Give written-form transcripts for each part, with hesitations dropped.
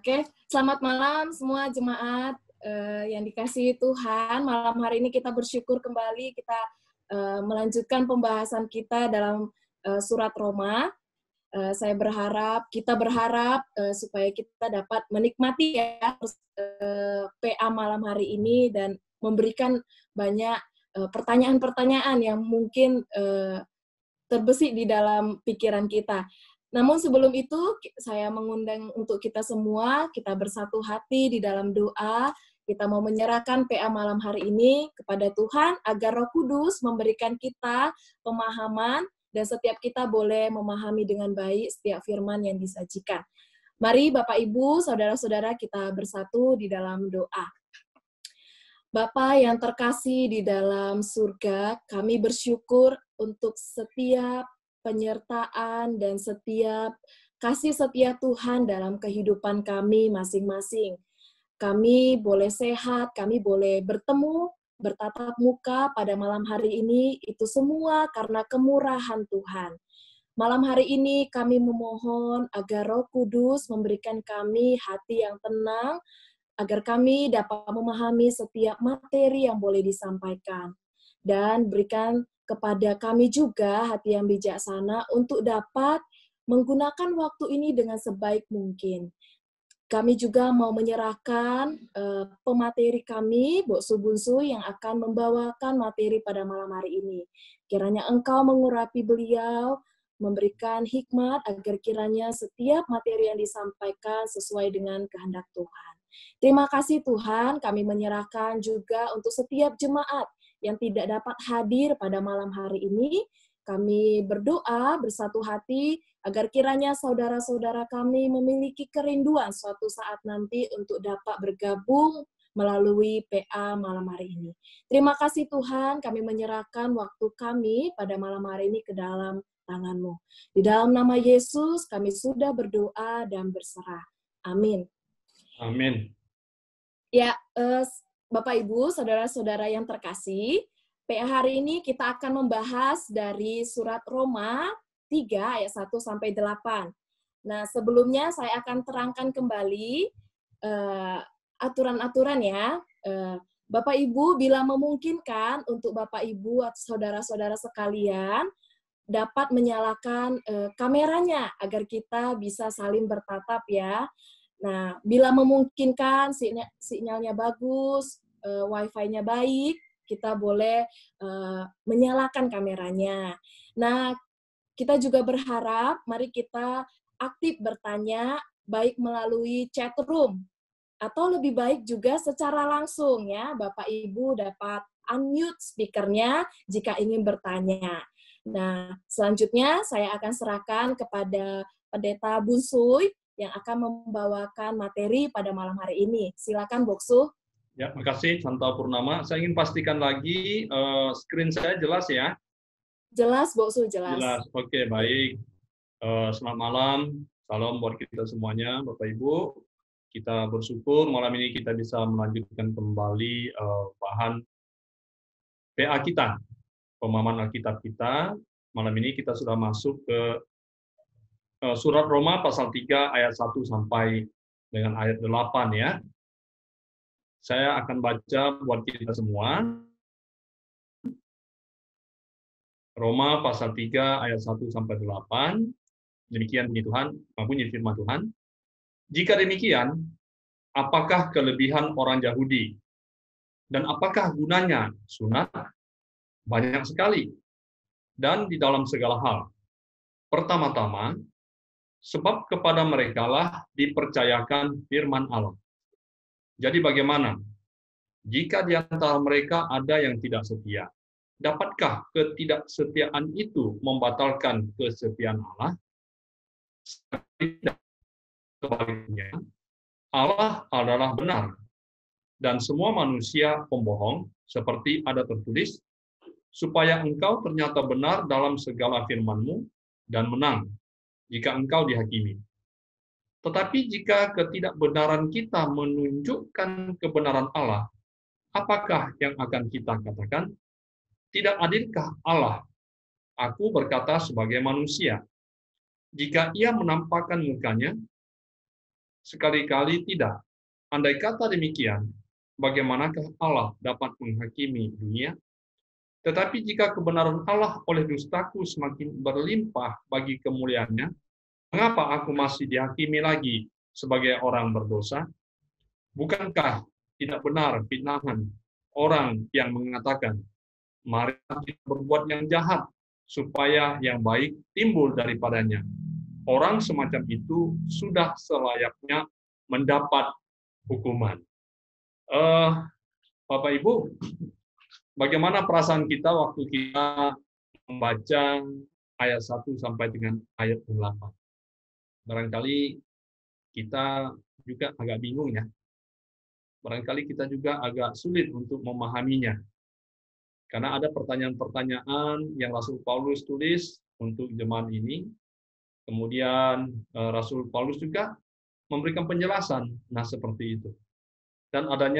Oke, selamat malam semua jemaat yang dikasihi Tuhan. Malam hari ini kita bersyukur kembali kita melanjutkan pembahasan kita dalam surat Roma. Saya berharap, kita berharap supaya kita dapat menikmati ya PA malam hari ini dan memberikan banyak pertanyaan-pertanyaan yang mungkin terbesit di dalam pikiran kita. Namun sebelum itu, saya mengundang untuk kita semua, kita bersatu hati di dalam doa, kita mau menyerahkan PA malam hari ini kepada Tuhan, agar Roh Kudus memberikan kita pemahaman, dan setiap kita boleh memahami dengan baik setiap firman yang disajikan. Mari Bapak Ibu, Saudara-saudara kita bersatu di dalam doa. Bapa yang terkasih di dalam surga, kami bersyukur untuk setiap penyertaan dan setiap kasih setia Tuhan dalam kehidupan kami masing-masing. Kami boleh sehat, kami boleh bertemu, bertatap muka pada malam hari ini, itu semua karena kemurahan Tuhan. Malam hari ini kami memohon agar Roh Kudus memberikan kami hati yang tenang, agar kami dapat memahami setiap materi yang boleh disampaikan. Dan berikan kepada kami juga hati yang bijaksana untuk dapat menggunakan waktu ini dengan sebaik mungkin. Kami juga mau menyerahkan pemateri kami, Bu Subunsu, yang akan membawakan materi pada malam hari ini. Kiranya Engkau mengurapi beliau, memberikan hikmat agar kiranya setiap materi yang disampaikan sesuai dengan kehendak Tuhan. Terima kasih Tuhan, kami menyerahkan juga untuk setiap jemaat yang tidak dapat hadir pada malam hari ini. Kami berdoa bersatu hati agar kiranya saudara-saudara kami memiliki kerinduan suatu saat nanti untuk dapat bergabung melalui PA malam hari ini. Terima kasih Tuhan, kami menyerahkan waktu kami pada malam hari ini ke dalam tangan-Mu. Di dalam nama Yesus kami sudah berdoa dan berserah. Amin. Amin. Ya, Bapak Ibu, saudara-saudara yang terkasih, PA hari ini kita akan membahas dari surat Roma 3 ayat 1 sampai 8. Nah, sebelumnya saya akan terangkan kembali aturan-aturan ya. Bapak Ibu, bila memungkinkan untuk Bapak Ibu atau saudara-saudara sekalian dapat menyalakan kameranya agar kita bisa saling bertatap ya. Nah, bila memungkinkan sinyalnya bagus, wifi-nya baik, kita boleh menyalakan kameranya. Nah, kita juga berharap, mari kita aktif bertanya, baik melalui chat room, atau lebih baik juga secara langsung ya, Bapak Ibu dapat unmute speakernya jika ingin bertanya. Nah, selanjutnya saya akan serahkan kepada Pendeta Bunsuy yang akan membawakan materi pada malam hari ini. Silakan, Boksu. Ya, makasih Santa Purnama. Saya ingin pastikan lagi screen saya jelas ya. Jelas, Boksu, jelas. Jelas. Oke, baik. Selamat malam. Salam buat kita semuanya, Bapak Ibu. Kita bersyukur malam ini kita bisa melanjutkan kembali bahan PA kita, pemahaman Alkitab kita. Malam ini kita sudah masuk ke surat Roma pasal 3 ayat 1 sampai dengan ayat 8 ya. Saya akan baca buat kita semua. Roma pasal 3 ayat 1 sampai 8. Demikian bunyi Tuhan, bunyi firman Tuhan. Jika demikian, apakah kelebihan orang Yahudi? Dan apakah gunanya sunat? Banyak sekali. Dan di dalam segala hal. Pertama-tama, sebab kepada merekalah dipercayakan firman Allah. Jadi bagaimana? Jika di antara mereka ada yang tidak setia, dapatkah ketidaksetiaan itu membatalkan kesetiaan Allah? Sebaliknya, Allah adalah benar, dan semua manusia pembohong, seperti ada tertulis, supaya engkau ternyata benar dalam segala firman-Mu dan menang, jika engkau dihakimi. Tetapi jika ketidakbenaran kita menunjukkan kebenaran Allah, apakah yang akan kita katakan? Tidak adilkah Allah? Aku berkata sebagai manusia. Jika ia menampakkan mukanya, Sekali-kali tidak. Andai kata demikian, bagaimanakah Allah dapat menghakimi dunia? Tetapi jika kebenaran Allah oleh dustaku semakin berlimpah bagi kemuliaannya, mengapa aku masih dihakimi lagi sebagai orang berdosa? Bukankah tidak benar fitnahan orang yang mengatakan, mari kita berbuat yang jahat, supaya yang baik timbul daripadanya. Orang semacam itu sudah selayaknya mendapat hukuman. Bapak Ibu, bagaimana perasaan kita waktu kita membaca ayat 1 sampai dengan ayat 8? Barangkali kita juga agak bingung ya. Barangkali kita juga agak sulit untuk memahaminya. Karena ada pertanyaan-pertanyaan yang Rasul Paulus tulis untuk jemaat ini. Kemudian Rasul Paulus juga memberikan penjelasan. Nah, seperti itu. Dan ada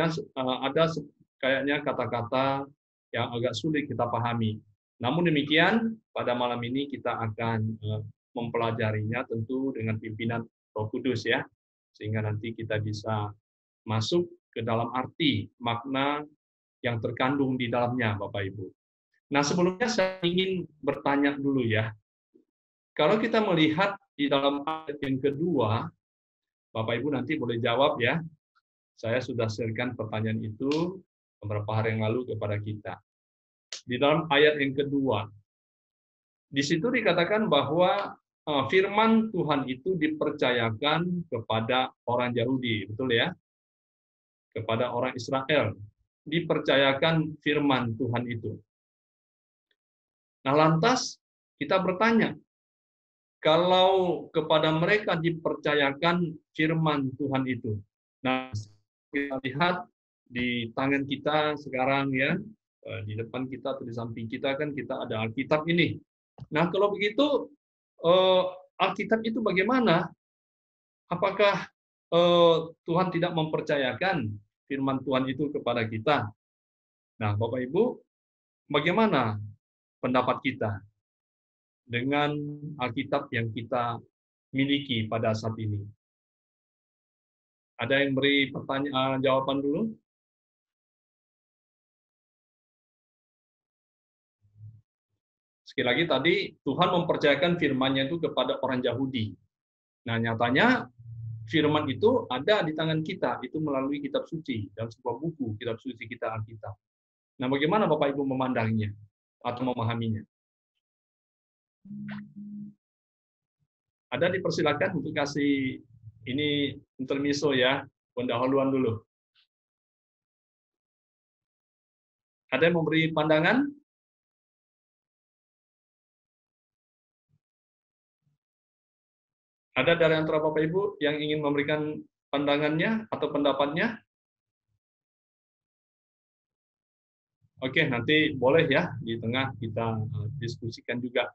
kayaknya kata-kata yang agak sulit kita pahami. Namun demikian, pada malam ini kita akan mempelajarinya tentu dengan pimpinan Roh Kudus ya, sehingga nanti kita bisa masuk ke dalam arti makna yang terkandung di dalamnya, Bapak Ibu. Nah, sebelumnya saya ingin bertanya dulu ya. Kalau kita melihat di dalam ayat yang kedua, Bapak Ibu nanti boleh jawab ya. Saya sudah sharekan pertanyaan itu beberapa hari yang lalu kepada kita. Di dalam ayat yang kedua, di situ dikatakan bahwa firman Tuhan itu dipercayakan kepada orang Yahudi, betul ya? Kepada orang Israel, dipercayakan firman Tuhan itu. Nah, lantas kita bertanya, kalau kepada mereka dipercayakan firman Tuhan itu, nah kita lihat di tangan kita sekarang ya, di depan kita atau di samping kita kan kita ada Alkitab ini. Nah, kalau begitu Alkitab itu bagaimana? Apakah Tuhan tidak mempercayakan firman Tuhan itu kepada kita? Nah, Bapak Ibu, bagaimana pendapat kita dengan Alkitab yang kita miliki pada saat ini? Ada yang beri jawaban dulu? Sekali lagi tadi, Tuhan mempercayakan firman-Nya itu kepada orang Yahudi. Nah, nyatanya firman itu ada di tangan kita, itu melalui kitab suci, dalam sebuah buku, kitab suci kita Alkitab. Nah, bagaimana Bapak Ibu memandangnya atau memahaminya? Ada dipersilakan untuk kasih ini intermezzo ya, pendahuluan dulu. Ada yang memberi pandangan? Ada dari antara Bapak Ibu yang ingin memberikan pandangannya atau pendapatnya? Oke, nanti boleh ya, di tengah kita diskusikan juga.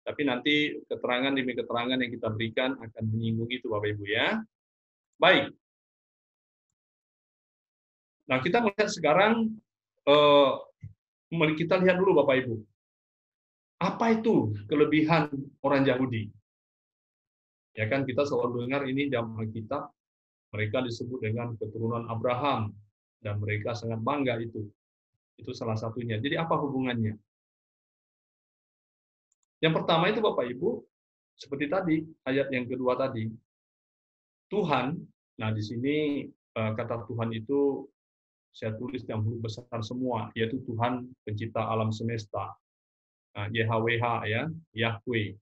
Tapi nanti keterangan demi keterangan yang kita berikan akan menyinggung itu, Bapak Ibu ya. Baik. Nah, kita melihat sekarang, kita lihat dulu Bapak Ibu. Apa itu kelebihan orang Yahudi? Ya kan kita selalu dengar ini dalam Alkitab, mereka disebut dengan keturunan Abraham, dan mereka sangat bangga itu. Itu salah satunya. Jadi apa hubungannya? Yang pertama itu Bapak Ibu, seperti tadi, ayat yang kedua tadi, Tuhan, nah di sini kata Tuhan itu saya tulis yang huruf besar semua, yaitu Tuhan pencipta alam semesta. Nah, YHWH ya, Yahweh.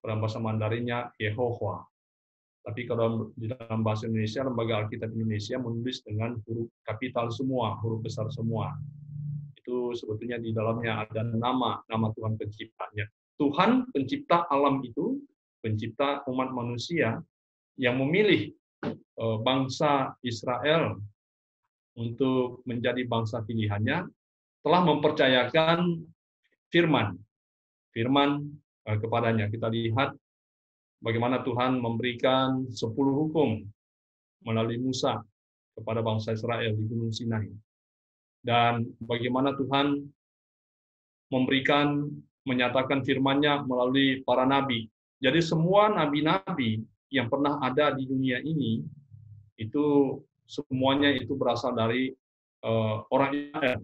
Dalam bahasa Mandarinnya Yehovah. Tapi kalau di dalam bahasa Indonesia, Lembaga Alkitab Indonesia menulis dengan huruf kapital semua, huruf besar semua. Itu sebetulnya di dalamnya ada nama Tuhan penciptanya. Tuhan pencipta alam itu, pencipta umat manusia yang memilih bangsa Israel untuk menjadi bangsa pilihannya, telah mempercayakan firman kepadanya. Kita lihat bagaimana Tuhan memberikan 10 hukum melalui Musa kepada bangsa Israel di Gunung Sinai. Dan bagaimana Tuhan menyatakan firman-Nya melalui para nabi. Jadi semua nabi-nabi yang pernah ada di dunia ini itu semuanya itu berasal dari orang Israel.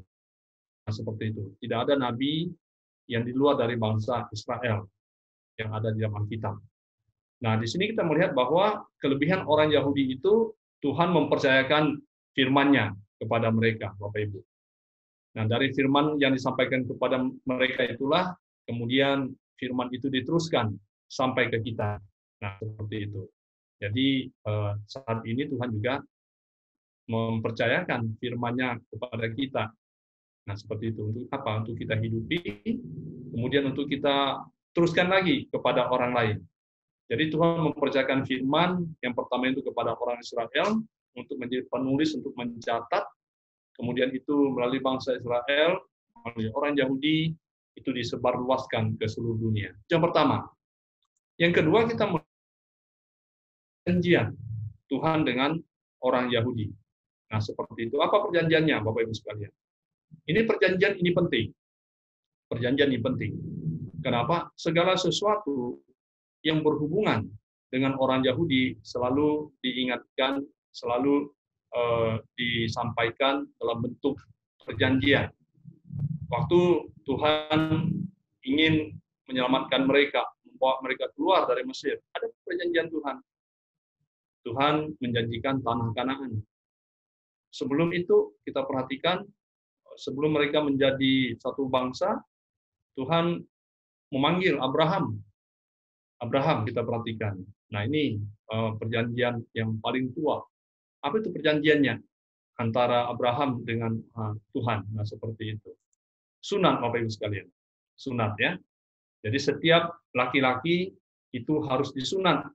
Nah, seperti itu. Tidak ada nabi yang di luar dari bangsa Israel yang ada di dalam Alkitab. Nah, di sini kita melihat bahwa kelebihan orang Yahudi itu Tuhan mempercayakan firman-Nya kepada mereka, Bapak Ibu. Nah, dari firman yang disampaikan kepada mereka itulah kemudian firman itu diteruskan sampai ke kita. Nah, seperti itu. Jadi saat ini Tuhan juga mempercayakan firman-Nya kepada kita. Nah, seperti itu. Untuk apa? Untuk kita hidupi, kemudian untuk kita teruskan lagi kepada orang lain. Jadi Tuhan mempercayakan firman yang pertama itu kepada orang Israel untuk menjadi penulis, untuk mencatat, kemudian itu melalui bangsa Israel, melalui orang Yahudi, itu disebarluaskan ke seluruh dunia. Yang pertama. Yang kedua, kita melihat perjanjian Tuhan dengan orang Yahudi. Nah, seperti itu. Apa perjanjiannya, Bapak Ibu sekalian? Ini perjanjian ini penting. Perjanjian ini penting. Kenapa? Segala sesuatu yang berhubungan dengan orang Yahudi selalu diingatkan, selalu disampaikan dalam bentuk perjanjian. Waktu Tuhan ingin menyelamatkan mereka, membawa mereka keluar dari Mesir, ada perjanjian Tuhan. Tuhan menjanjikan tanah Kanaan. Sebelum itu, kita perhatikan, sebelum mereka menjadi satu bangsa, Tuhan memanggil Abraham. Abraham kita perhatikan. Nah, ini perjanjian yang paling tua. Apa itu perjanjiannya? Antara Abraham dengan Tuhan. Nah, seperti itu. Sunat, Bapak Ibu sekalian. Sunat, ya. Jadi setiap laki-laki itu harus disunat.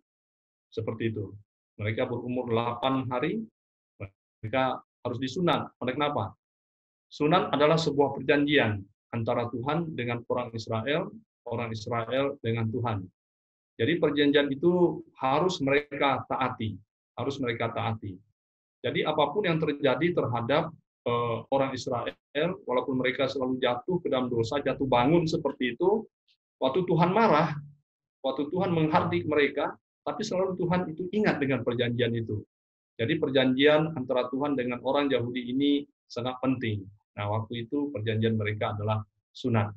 Seperti itu. Mereka berumur 8 hari, mereka harus disunat. Kenapa? Sunat adalah sebuah perjanjian antara Tuhan dengan orang Israel dengan Tuhan. Jadi perjanjian itu harus mereka taati, Jadi apapun yang terjadi terhadap orang Israel, walaupun mereka selalu jatuh ke dalam dosa, jatuh bangun seperti itu, waktu Tuhan marah, waktu Tuhan menghardik mereka, tapi selalu Tuhan itu ingat dengan perjanjian itu. Jadi perjanjian antara Tuhan dengan orang Yahudi ini sangat penting. Nah, waktu itu perjanjian mereka adalah sunat.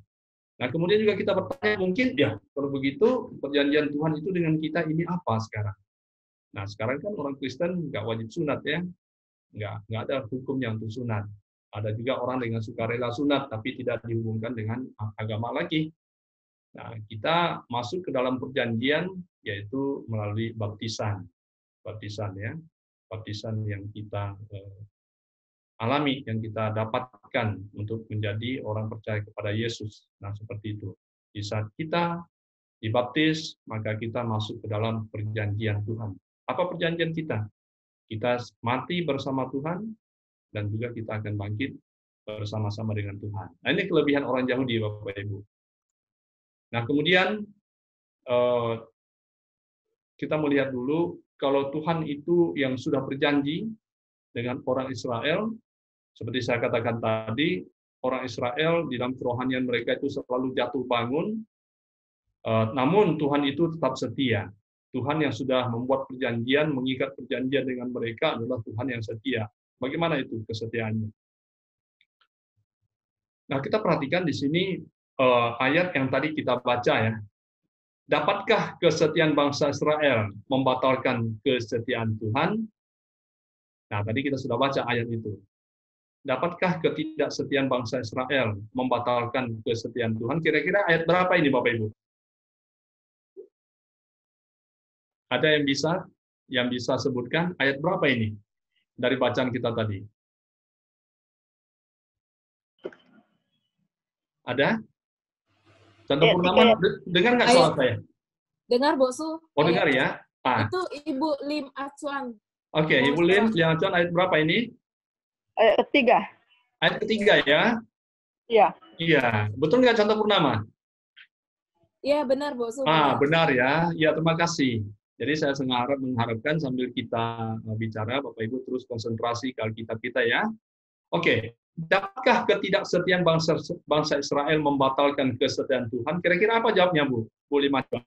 Nah, kemudian juga kita bertanya, mungkin ya, kalau begitu perjanjian Tuhan itu dengan kita ini apa sekarang? Nah, sekarang kan orang Kristen nggak wajib sunat ya, nggak ada hukumnya untuk sunat. Ada juga orang dengan sukarela sunat, tapi tidak dihubungkan dengan agama lagi. Nah, kita masuk ke dalam perjanjian, yaitu melalui baptisan ya, baptisan yang kita alami, yang kita dapatkan untuk menjadi orang percaya kepada Yesus. Nah, seperti itu. Di saat kita dibaptis, maka kita masuk ke dalam perjanjian Tuhan. Apa perjanjian kita? Kita mati bersama Tuhan, dan juga kita akan bangkit bersama-sama dengan Tuhan. Nah, ini kelebihan orang Yahudi, Bapak Ibu. Nah, kemudian kita melihat dulu, kalau Tuhan itu yang sudah berjanji dengan orang Israel, seperti saya katakan tadi, orang Israel di dalam kerohanian mereka itu selalu jatuh bangun, namun Tuhan itu tetap setia. Tuhan yang sudah membuat perjanjian, mengikat perjanjian dengan mereka adalah Tuhan yang setia. Bagaimana itu kesetiaannya? Nah, kita perhatikan di sini ayat yang tadi kita baca ya. Dapatkah kesetiaan bangsa Israel membatalkan kesetiaan Tuhan? Nah, tadi kita sudah baca ayat itu. Dapatkah ketidaksetiaan bangsa Israel membatalkan kesetiaan Tuhan? Kira-kira ayat berapa ini, Bapak Ibu? Ada yang bisa sebutkan ayat berapa ini dari bacaan kita tadi? Ada? Contoh Purnama, dengar nggak suara saya? Dengar, Bosu. Oh, dengar ya? Itu Ibu Lim Acuan. Oke, Ibu Lim Acuan, ayat berapa ini? Ayat ketiga. Ayat ketiga ya? Iya. Iya, betul nggak Contoh Purnama? Iya, benar, Bosu. Benar ya. Ya, terima kasih. Jadi saya mengharapkan sambil kita bicara, Bapak Ibu terus konsentrasi ke Alkitab kita ya. Oke, dapatkah ketidaksetiaan bangsa Israel membatalkan kesetiaan Tuhan? Kira-kira apa jawabnya, Bu? Bu Lim Acuan.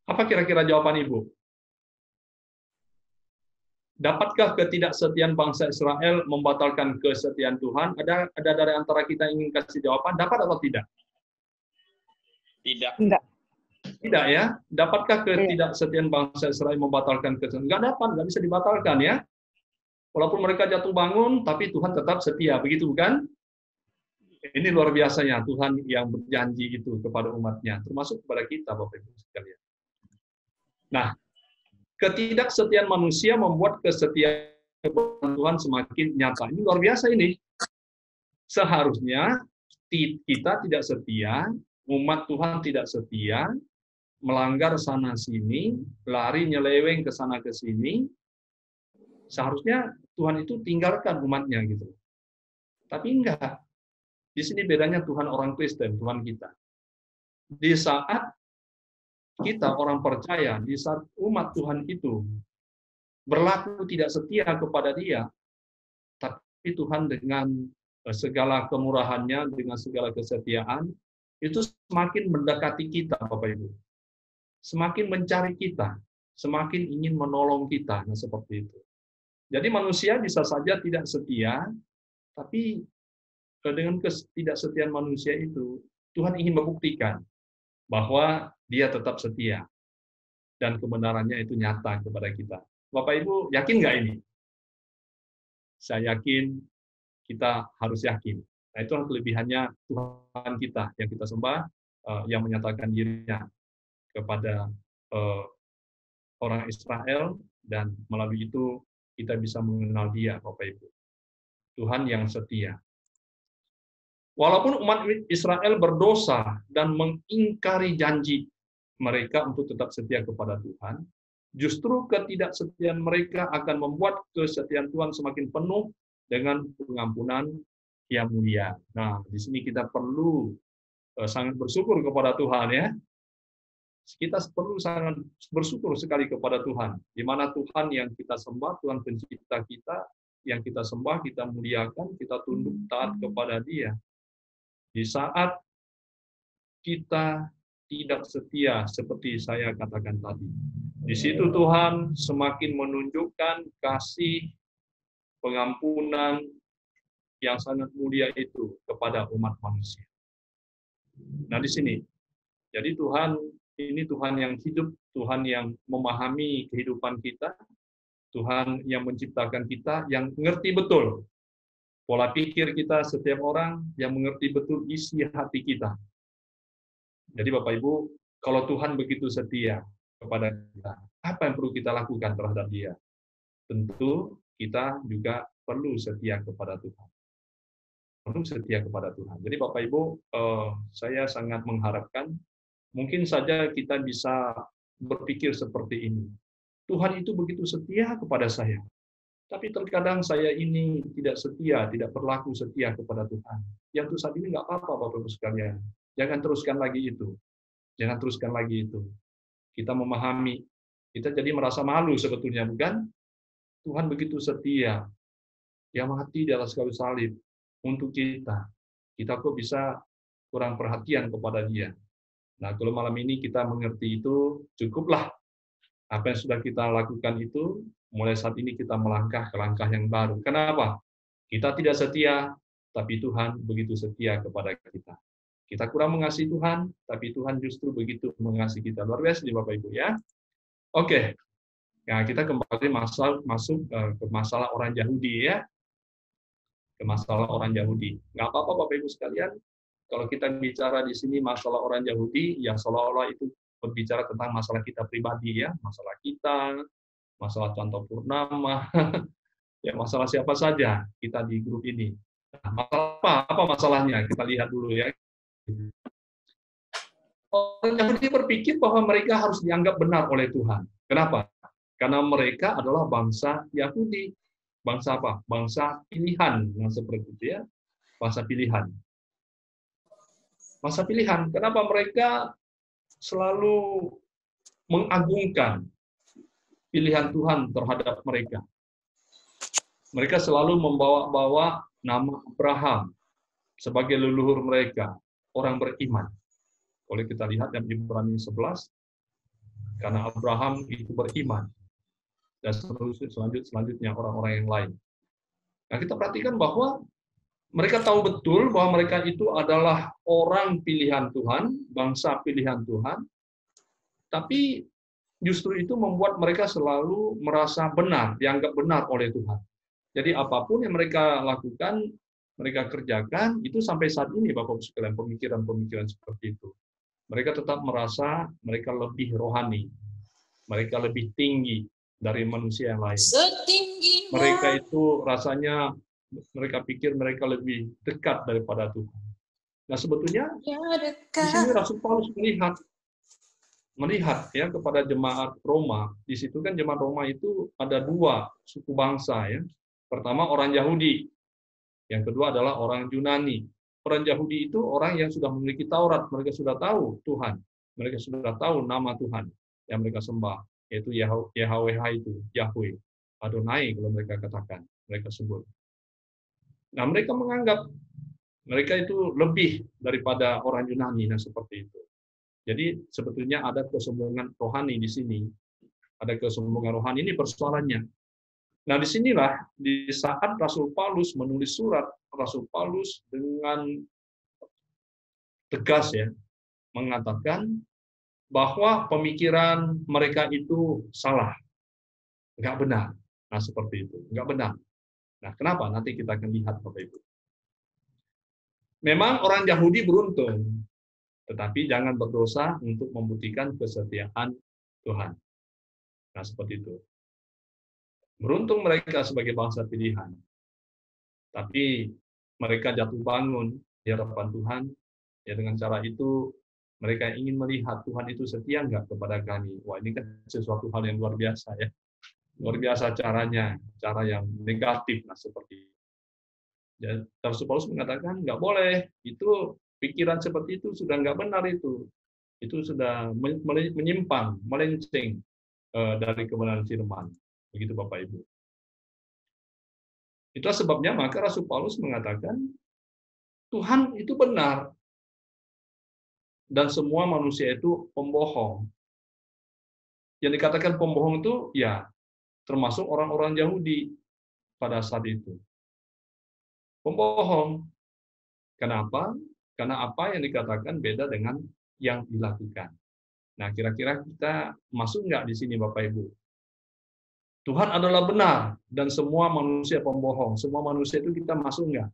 Apa kira-kira jawaban Ibu? Dapatkah ketidaksetiaan bangsa Israel membatalkan kesetiaan Tuhan? Ada dari antara kita yang ingin kasih jawaban, dapat atau tidak? Tidak. Enggak. Tidak ya. Dapatkah ketidaksetiaan bangsa Israel membatalkan kesetiaan? Enggak dapat, enggak bisa dibatalkan ya. Walaupun mereka jatuh bangun, tapi Tuhan tetap setia, begitu bukan? Ini luar biasanya Tuhan yang berjanji itu kepada umatnya, termasuk kepada kita, Bapak Ibu sekalian. Nah, ketidaksetiaan manusia membuat kesetiaan Tuhan semakin nyata. Ini luar biasa ini. Seharusnya kita tidak setia, umat Tuhan tidak setia, melanggar sana-sini, lari nyeleweng ke sana ke sini. Seharusnya Tuhan itu tinggalkan umatnya gitu. Tapi enggak. Di sini bedanya Tuhan orang Kristen, Tuhan kita. Di saat kita orang percaya, di saat umat Tuhan itu berlaku tidak setia kepada Dia, tapi Tuhan dengan segala kemurahannya, dengan segala kesetiaan, itu semakin mendekati kita, Bapak Ibu. Semakin mencari kita, semakin ingin menolong kita, nah seperti itu. Jadi manusia bisa saja tidak setia, tapi dengan ketidaksetiaan manusia itu, Tuhan ingin membuktikan bahwa Dia tetap setia dan kebenarannya itu nyata kepada kita. Bapak Ibu yakin nggak ini? Saya yakin, kita harus yakin. Nah, itu kelebihannya Tuhan kita yang kita sembah, yang menyatakan dirinya kepada orang Israel, dan melalui itu kita bisa mengenal Dia, Bapak Ibu. Tuhan yang setia. Walaupun umat Israel berdosa dan mengingkari janji mereka untuk tetap setia kepada Tuhan, justru ketidaksetiaan mereka akan membuat kesetiaan Tuhan semakin penuh dengan pengampunan yang mulia. Nah, di sini kita perlu sangat bersyukur kepada Tuhan ya. Kita perlu sangat bersyukur sekali kepada Tuhan, di mana Tuhan yang kita sembah, Tuhan pencipta kita, yang kita sembah, kita muliakan, kita tunduk taat kepada Dia. Di saat kita tidak setia, seperti saya katakan tadi, di situ Tuhan semakin menunjukkan kasih pengampunan yang sangat mulia itu kepada umat manusia. Nah, di sini, jadi Tuhan ini Tuhan yang hidup, Tuhan yang memahami kehidupan kita, Tuhan yang menciptakan kita, yang mengerti betul pola pikir kita setiap orang, yang mengerti betul isi hati kita. Jadi Bapak Ibu, kalau Tuhan begitu setia kepada kita, apa yang perlu kita lakukan terhadap Dia? Tentu kita juga perlu setia kepada Tuhan. Perlu setia kepada Tuhan. Jadi Bapak Ibu, saya sangat mengharapkan, mungkin saja kita bisa berpikir seperti ini. Tuhan itu begitu setia kepada saya. Tapi terkadang saya ini tidak setia, tidak berlaku setia kepada Tuhan. Yang saat ini nggak apa-apa, Bapak-Ibu sekalian. Jangan teruskan lagi itu. Jangan teruskan lagi itu. Kita memahami, kita jadi merasa malu sebetulnya, bukan? Tuhan begitu setia, yang mati di atas kayu salib untuk kita. Kita kok bisa kurang perhatian kepada Dia. Nah, kalau malam ini kita mengerti itu, cukuplah. Apa yang sudah kita lakukan itu, mulai saat ini kita melangkah ke langkah yang baru. Kenapa? Kita tidak setia, tapi Tuhan begitu setia kepada kita. Kita kurang mengasihi Tuhan, tapi Tuhan justru begitu mengasihi kita. Luar biasa nih Bapak Ibu ya. Oke, nah, kita kembali masuk ke masalah orang Yahudi ya. Ke masalah orang Yahudi. Nggak apa-apa Bapak Ibu sekalian, kalau kita bicara di sini masalah orang Yahudi, ya seolah-olah itu berbicara tentang masalah kita pribadi ya, masalah kita, masalah contoh purnama, ya masalah siapa saja kita di grup ini. Nah, masalah apa masalahnya? Kita lihat dulu ya. Orang Yahudi berpikir bahwa mereka harus dianggap benar oleh Tuhan. Kenapa? Karena mereka adalah bangsa Yahudi. Bangsa apa? Bangsa pilihan. Nah, seperti itu ya. Bangsa pilihan. Bangsa pilihan. Kenapa mereka selalu mengagungkan pilihan Tuhan terhadap mereka? Mereka selalu membawa-bawa nama Abraham sebagai leluhur mereka, orang beriman. Kalau kita lihat dalam Ibrani 11, Karena Abraham itu beriman. Dan selanjutnya orang-orang yang lain. Nah, kita perhatikan bahwa mereka tahu betul bahwa mereka itu adalah orang pilihan Tuhan, bangsa pilihan Tuhan, tapi justru itu membuat mereka selalu merasa benar, dianggap benar oleh Tuhan. Jadi apapun yang mereka lakukan, mereka kerjakan, itu sampai saat ini Bapak-Ibu sekalian, pemikiran-pemikiran seperti itu. Mereka tetap merasa mereka lebih rohani, mereka lebih tinggi dari manusia yang lain. Mereka itu rasanya, mereka pikir mereka lebih dekat daripada Tuhan. Nah, sebetulnya di sini Rasul Paulus melihat ya kepada jemaat Roma. Di situ kan jemaat Roma itu ada dua suku bangsa ya. Pertama orang Yahudi, yang kedua adalah orang Yunani. Orang Yahudi itu orang yang sudah memiliki Taurat, mereka sudah tahu Tuhan, mereka sudah tahu nama Tuhan yang mereka sembah, yaitu YHWH itu, Yahweh, Adonai kalau mereka katakan, mereka sebut. Nah, mereka menganggap mereka itu lebih daripada orang Yunani, nah seperti itu. Jadi sebetulnya ada kesombongan rohani di sini. Ada kesombongan rohani, ini persoalannya. Nah, disinilah di saat Rasul Paulus menulis surat, Rasul Paulus dengan tegas ya mengatakan bahwa pemikiran mereka itu salah, nggak benar. Nah, seperti itu, nggak benar. Nah, kenapa? Nanti kita akan lihat, Bapak Ibu. Memang orang Yahudi beruntung, tetapi jangan berdosa untuk membuktikan kesetiaan Tuhan. Nah, seperti itu. Beruntung mereka sebagai bangsa pilihan. Tapi mereka jatuh bangun di hadapan Tuhan, ya dengan cara itu mereka ingin melihat Tuhan itu setia nggak kepada kami. Wah, ini kan sesuatu hal yang luar biasa ya. Luar biasa caranya, cara yang negatif, nah seperti itu. Ya, Rasul Paulus mengatakan nggak boleh, itu pikiran seperti itu sudah nggak benar itu sudah menyimpang, melenceng dari kebenaran firman. Begitu Bapak Ibu. Itulah sebabnya maka Rasul Paulus mengatakan Tuhan itu benar dan semua manusia itu pembohong. Yang dikatakan pembohong itu ya termasuk orang-orang Yahudi pada saat itu. Pembohong. Kenapa? Karena apa yang dikatakan beda dengan yang dilakukan. Nah, kira-kira kita masuk nggak di sini, Bapak Ibu? Tuhan adalah benar dan semua manusia pembohong. Semua manusia itu kita masuk nggak?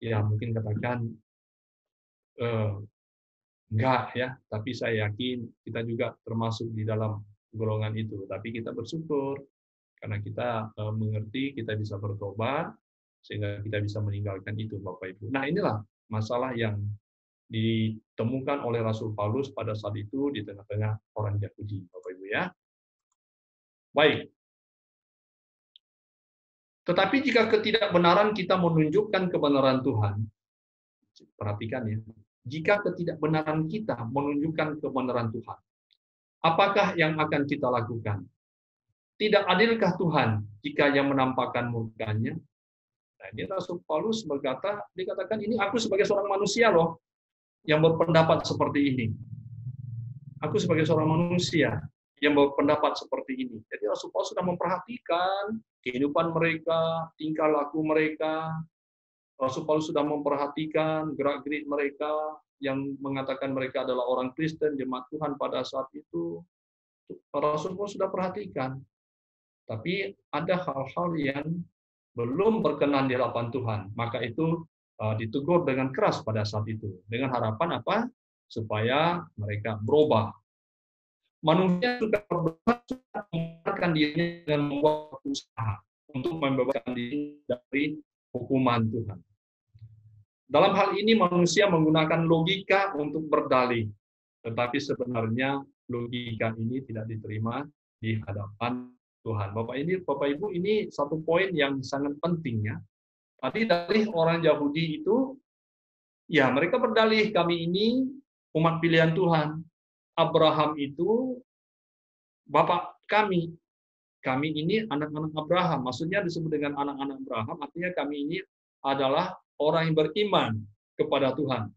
Ya, mungkin katakan enggak ya, tapi saya yakin kita juga termasuk di dalam golongan itu. Tapi kita bersyukur karena kita mengerti, kita bisa bertobat sehingga kita bisa meninggalkan itu, Bapak Ibu. Nah, inilah masalah yang ditemukan oleh Rasul Paulus pada saat itu di tengah-tengah orang Yahudi, Bapak Ibu ya. Baik. Tetapi jika ketidakbenaran kita menunjukkan kebenaran Tuhan, perhatikan ya, jika ketidakbenaran kita menunjukkan kebenaran Tuhan, apakah yang akan kita lakukan? Tidak adilkah Tuhan jika yang menampakkan murkanya? Nah, ini Rasul Paulus dikatakan ini aku sebagai seorang manusia loh, yang berpendapat seperti ini. Aku sebagai seorang manusia yang berpendapat seperti ini. Jadi Rasul Paulus sudah memperhatikan kehidupan mereka, tingkah laku mereka. Rasul Paulus sudah memperhatikan gerak-gerik mereka yang mengatakan mereka adalah orang Kristen, jemaat Tuhan pada saat itu. Rasul Paulus sudah perhatikan. Tapi ada hal-hal yang belum berkenan di hadapan Tuhan. Maka itu ditegur dengan keras pada saat itu. Dengan harapan apa? Supaya mereka berubah. Manusia sudah membiarkan dirinya dengan membuat usaha untuk membebaskan diri dari hukuman Tuhan. Dalam hal ini manusia menggunakan logika untuk berdalih, tetapi sebenarnya logika ini tidak diterima di hadapan Tuhan. Bapak Ibu, ini satu poin yang sangat penting ya. Tadi dalih orang Yahudi itu, ya mereka berdalih kami ini umat pilihan Tuhan. Abraham itu bapak kami. Kami ini anak-anak Abraham. Maksudnya disebut dengan anak-anak Abraham, artinya kami ini adalah orang yang beriman kepada Tuhan.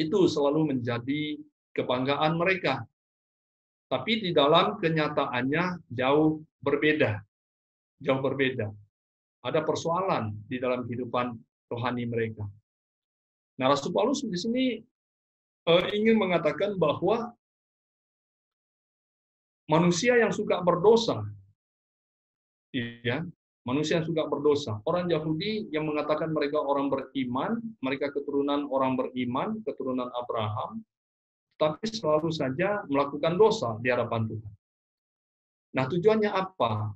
Itu selalu menjadi kebanggaan mereka. tapi di dalam kenyataannya jauh berbeda. Jauh berbeda. Ada persoalan di dalam kehidupan rohani mereka. Nah, Rasul Paulus di sini ingin mengatakan bahwa manusia yang suka berdosa, ya, manusia yang suka berdosa, orang Yahudi yang mengatakan mereka orang beriman, mereka keturunan orang beriman, keturunan Abraham, tapi selalu saja melakukan dosa di hadapan Tuhan. Nah, tujuannya apa?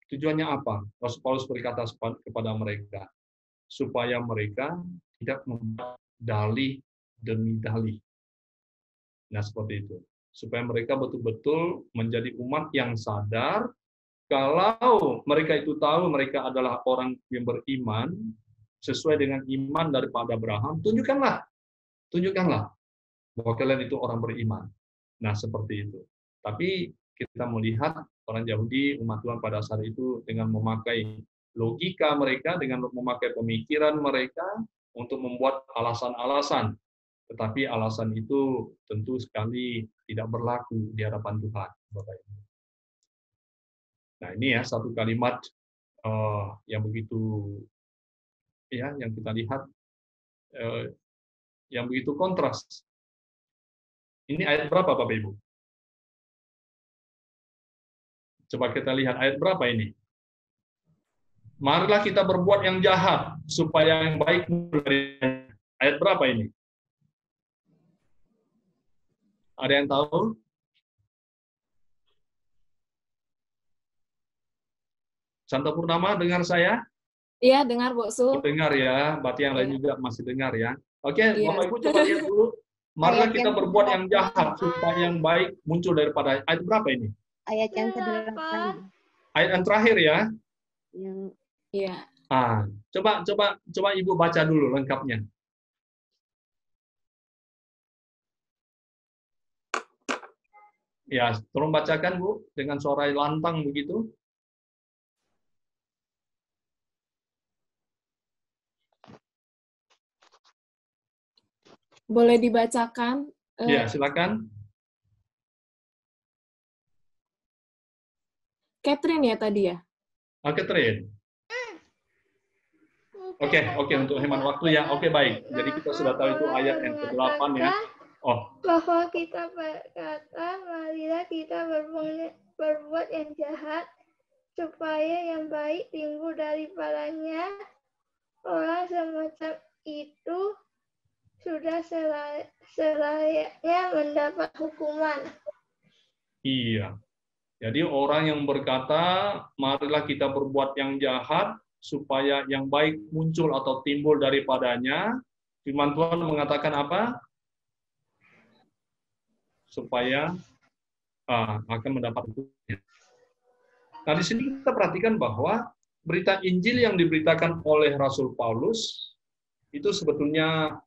Tujuannya apa? Rasul Paulus berkata kepada mereka, supaya mereka tidak membuat dalih demi dalih. Nah, seperti itu. Supaya mereka betul-betul menjadi umat yang sadar, kalau mereka itu tahu mereka adalah orang yang beriman, sesuai dengan iman daripada Abraham, tunjukkanlah bahwa kalian itu orang beriman. Nah, seperti itu. Tapi kita melihat orang Yahudi, umat Tuhan pada saat itu dengan memakai logika mereka, dengan memakai pemikiran mereka untuk membuat alasan-alasan. Tetapi alasan itu tentu sekali tidak berlaku di hadapan Tuhan, Bapak Ibu. Nah, ini ya satu kalimat yang begitu ya yang kita lihat yang begitu kontras. Ini ayat berapa, Bapak Ibu? Coba kita lihat ayat berapa ini. Marilah kita berbuat yang jahat supaya yang baik dari ayat berapa ini? Ada yang tahu? Santa Purnama dengar saya? Iya, dengar Bu Su. Dengar ya, berarti yang lain juga masih dengar ya. Oke, Iya. Bapak Ibu coba lihat dulu. Marilah kita berbuat yang jahat supaya yang baik muncul daripada ayat berapa ini? Ayat yang ke-8. Ayat yang terakhir ya. Iya. Coba Ibu baca dulu lengkapnya. Ya, tolong bacakan Bu dengan suara lantang begitu. Boleh dibacakan? Ya, silakan. Catherine ya tadi ya? Catherine. Oke, untuk hemat waktu ya. Oke, baik. Jadi kita sudah tahu itu ayat yang ke-8 ya. Bahwa kita berkata, marilah kita berbuat yang jahat, supaya yang baik timbul daripadanya. Orang semacam itu sudah selayaknya mendapat hukuman. Iya. Jadi orang yang berkata, marilah kita berbuat yang jahat, supaya yang baik muncul atau timbul daripadanya. Firman Tuhan mengatakan apa? Supaya akan mendapat hukuman. Nah, di sini kita perhatikan bahwa berita Injil yang diberitakan oleh Rasul Paulus itu sebetulnya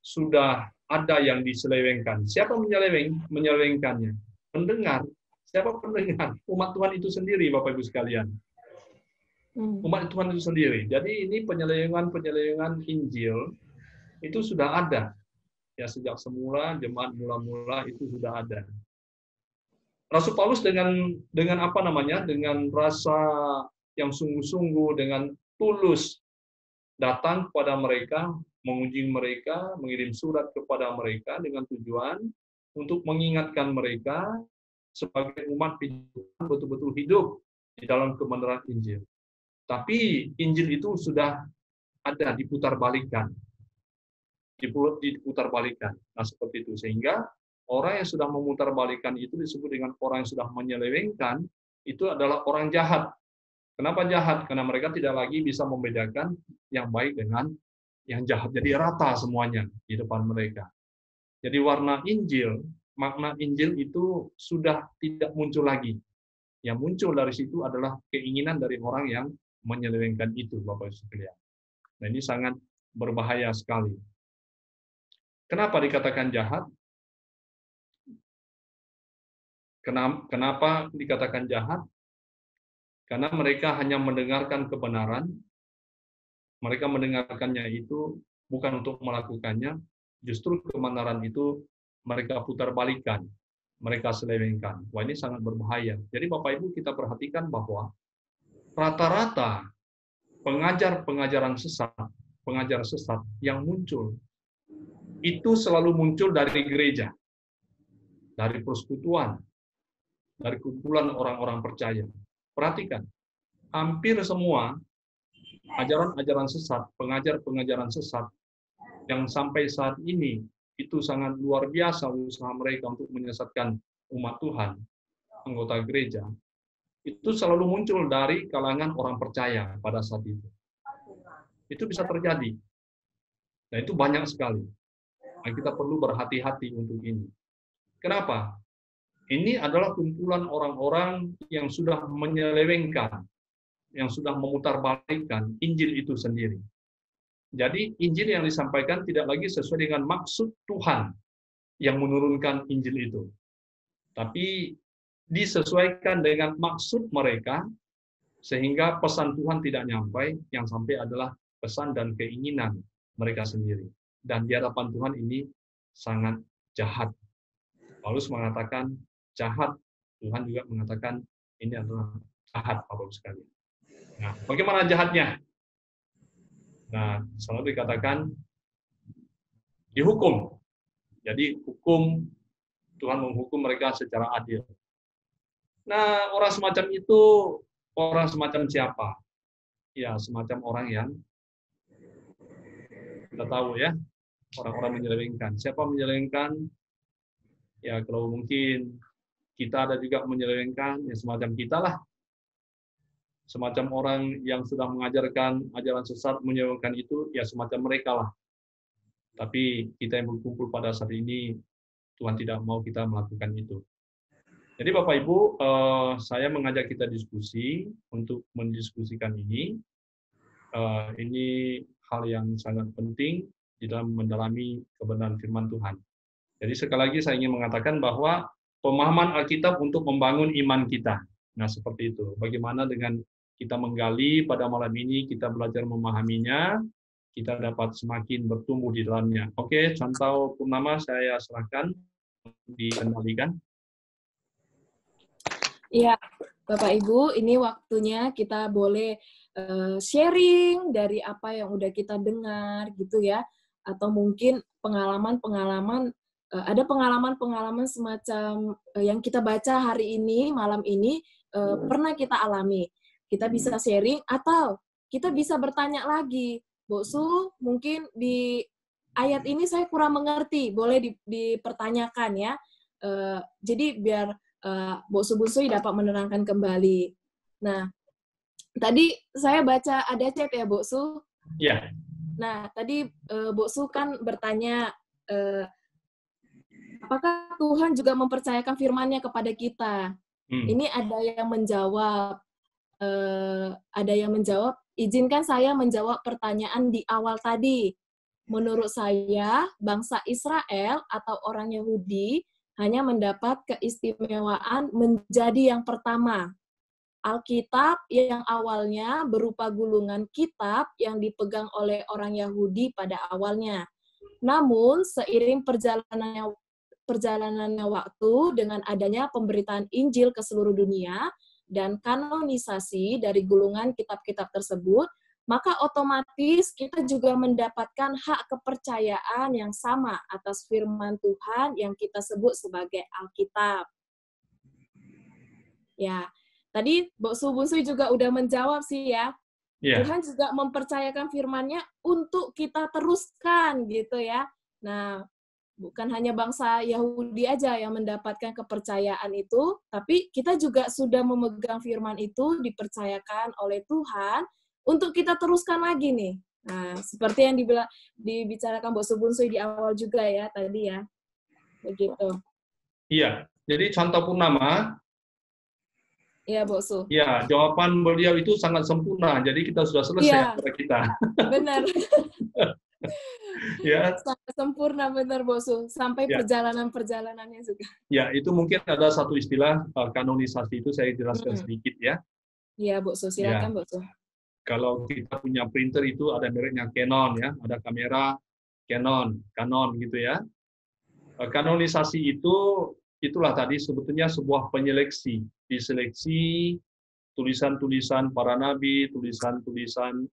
sudah ada yang diselewengkan. Siapa menyelewengkannya? Pendengar. Siapa pendengar? Umat Tuhan itu sendiri, Bapak Ibu sekalian. Umat Tuhan itu sendiri. Jadi ini penyelewengan Injil itu sudah ada. Ya, sejak semula jemaat mula-mula itu sudah ada. Rasul Paulus dengan apa namanya? Dengan rasa yang sungguh-sungguh, dengan tulus datang kepada mereka, menguji mereka, mengirim surat kepada mereka dengan tujuan untuk mengingatkan mereka sebagai umat betul-betul hidup di dalam kebenaran Injil. Tapi Injil itu sudah ada diputarbalikkan. Nah, seperti itu. Sehingga orang yang sudah memutarbalikkan itu disebut dengan orang yang sudah menyelewengkan, itu adalah orang jahat. Kenapa jahat? Karena mereka tidak lagi bisa membedakan yang baik dengan yang jahat. Jadi rata semuanya di depan mereka. Jadi warna Injil, makna Injil itu sudah tidak muncul lagi. Yang muncul dari situ adalah keinginan dari orang yang menyelewengkan itu, Bapak Ibu sekalian. Nah, ini sangat berbahaya sekali. Kenapa dikatakan jahat? Kenapa dikatakan jahat? Karena mereka hanya mendengarkan kebenaran, mereka mendengarkannya itu bukan untuk melakukannya, justru kebenaran itu mereka putar balikan. mereka selewengkan. Wah, ini sangat berbahaya. Jadi Bapak Ibu kita perhatikan bahwa rata-rata pengajar sesat yang muncul itu selalu muncul dari gereja, dari persekutuan, dari kumpulan orang-orang percaya. Perhatikan, hampir semua ajaran-ajaran sesat, pengajar-pengajaran sesat yang sampai saat ini itu sangat luar biasa usaha mereka untuk menyesatkan umat Tuhan, anggota gereja, itu selalu muncul dari kalangan orang percaya pada saat itu. Itu bisa terjadi. Nah, itu banyak sekali. Nah, kita perlu berhati-hati untuk ini. Kenapa? Ini adalah kumpulan orang-orang yang sudah menyelewengkan, yang sudah memutarbalikkan Injil itu sendiri. Jadi Injil yang disampaikan tidak lagi sesuai dengan maksud Tuhan yang menurunkan Injil itu. Tapi disesuaikan dengan maksud mereka, sehingga pesan Tuhan tidak nyampai, yang sampai adalah pesan dan keinginan mereka sendiri. Dan di hadapan Tuhan ini sangat jahat. Paulus mengatakan jahat, Tuhan juga mengatakan ini adalah jahat, Bapak sekalian. Nah, bagaimana jahatnya? Nah, selalu dikatakan dihukum. Jadi hukum, Tuhan menghukum mereka secara adil. Nah, orang semacam itu, orang semacam siapa? Ya, semacam orang yang kita tahu ya, orang-orang menyelewengkan. Siapa menyelewengkan? Ya, kalau mungkin kita ada juga menyelewengkan, ya semacam kita lah. Semacam orang yang sudah mengajarkan ajaran sesat, menyelewengkan itu, ya semacam mereka lah. Tapi kita yang berkumpul pada saat ini, Tuhan tidak mau kita melakukan itu. Jadi Bapak Ibu, saya mengajak kita diskusi untuk mendiskusikan ini. Ini hal yang sangat penting di dalam mendalami kebenaran firman Tuhan. Jadi sekali lagi saya ingin mengatakan bahwa pemahaman Alkitab untuk membangun iman kita. Nah, seperti itu. Bagaimana dengan kita menggali pada malam ini, kita belajar memahaminya, kita dapat semakin bertumbuh di dalamnya. Oke, contoh Purnama saya serahkan dikendalikan. Iya, Bapak Ibu, ini waktunya kita boleh sharing dari apa yang udah kita dengar gitu ya, atau mungkin pengalaman-pengalaman, ada pengalaman-pengalaman semacam yang kita baca hari ini, malam ini, pernah kita alami. Kita bisa sharing, atau kita bisa bertanya lagi, Bu Su, mungkin di ayat ini saya kurang mengerti, boleh dipertanyakan ya. Jadi biar Bu Su Busui dapat menerangkan kembali. Nah, tadi saya baca ada chat ya, Bu Su. Iya. Nah, tadi Bu Su kan bertanya, apakah Tuhan juga mempercayakan firman-Nya kepada kita? Ini ada yang menjawab, izinkan saya menjawab pertanyaan di awal tadi. Menurut saya, bangsa Israel atau orang Yahudi hanya mendapat keistimewaan menjadi yang pertama. Alkitab yang awalnya berupa gulungan kitab yang dipegang oleh orang Yahudi pada awalnya. Namun, seiring perjalanannya waktu dengan adanya pemberitaan Injil ke seluruh dunia dan kanonisasi dari gulungan kitab-kitab tersebut, maka otomatis kita juga mendapatkan hak kepercayaan yang sama atas firman Tuhan yang kita sebut sebagai Alkitab. Ya, tadi Bu Su Busui juga udah menjawab sih ya. Yeah. Tuhan juga mempercayakan firman-Nya untuk kita teruskan gitu ya. Nah, bukan hanya bangsa Yahudi aja yang mendapatkan kepercayaan itu, tapi kita juga sudah memegang firman itu dipercayakan oleh Tuhan untuk kita teruskan lagi nih. Nah, seperti yang dibicarakan Bu Su Busui di awal juga ya tadi ya. Begitu. Iya, jadi contoh Purnama. Iya, Bu Su. Ya, jawaban beliau itu sangat sempurna. Jadi kita sudah selesai pada kita. Benar. Ya. Sangat sempurna, benar, Bu Su. Sampai perjalanan-perjalanannya juga. Ya, itu mungkin ada satu istilah kanonisasi itu saya jelaskan sedikit ya. Iya, Bu Su. Silakan, Bu Su. Kalau kita punya printer itu ada mereknya Canon ya, ada kamera Canon gitu ya. Kanonisasi itu itulah tadi sebetulnya sebuah penyeleksi, diseleksi tulisan-tulisan para nabi, tulisan-tulisan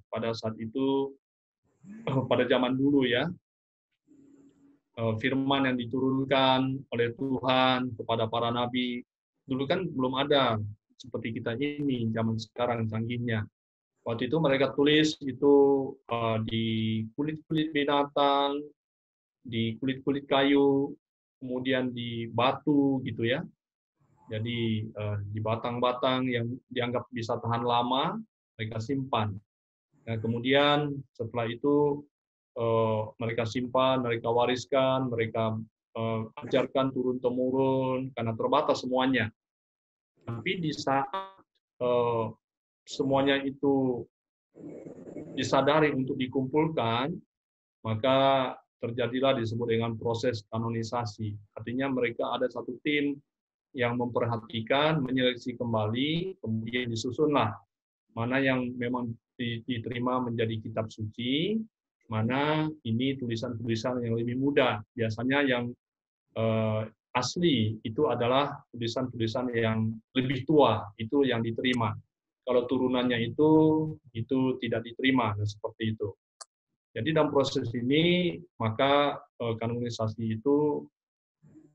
pada saat itu, pada zaman dulu ya, firman yang diturunkan oleh Tuhan kepada para nabi. Dulu kan belum ada seperti kita ini, zaman sekarang canggihnya. Waktu itu mereka tulis itu di kulit-kulit binatang, di kulit-kulit kayu, kemudian di batu gitu ya. Jadi di batang-batang yang dianggap bisa tahan lama, mereka simpan. Nah, kemudian setelah itu mereka simpan, mereka wariskan, mereka ajarkan turun-temurun karena terbatas semuanya. Tapi di saat semuanya itu disadari untuk dikumpulkan, maka terjadilah disebut dengan proses kanonisasi. Artinya mereka ada satu tim yang memperhatikan, menyeleksi kembali, kemudian disusunlah mana yang memang diterima menjadi kitab suci, mana ini tulisan-tulisan yang lebih muda. Biasanya yang asli itu adalah tulisan-tulisan yang lebih tua, itu yang diterima. Kalau turunannya itu tidak diterima, nah, seperti itu. Jadi dalam proses ini, maka kanonisasi itu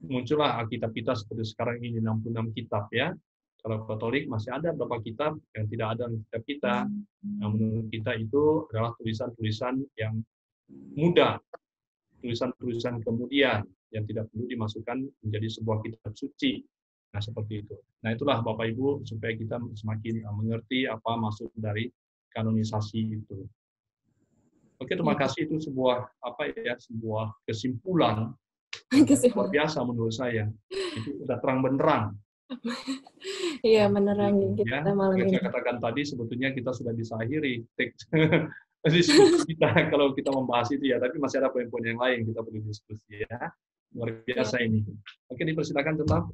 muncullah Alkitab kita seperti sekarang ini 66 kitab ya. Kalau Katolik masih ada beberapa kitab yang tidak ada dalam kitab kita. Nah, menurut kita itu adalah tulisan-tulisan yang muda, tulisan-tulisan kemudian yang tidak perlu dimasukkan menjadi sebuah kitab suci. Nah, seperti itu. Nah, itulah Bapak Ibu supaya kita semakin mengerti apa maksud dari kanonisasi itu. Oke, terima kasih, itu sebuah sebuah kesimpulan luar biasa menurut saya. Itu sudah terang benderang. Iya, menerangi Ya, kita malam ini. saya katakan tadi sebetulnya kita sudah bisa akhiri diskusi kita kalau kita membahas itu ya, tapi masih ada poin-poin yang lain kita perlu diskusi ya. Luar biasa ini. Oke, dipersilakan tetap.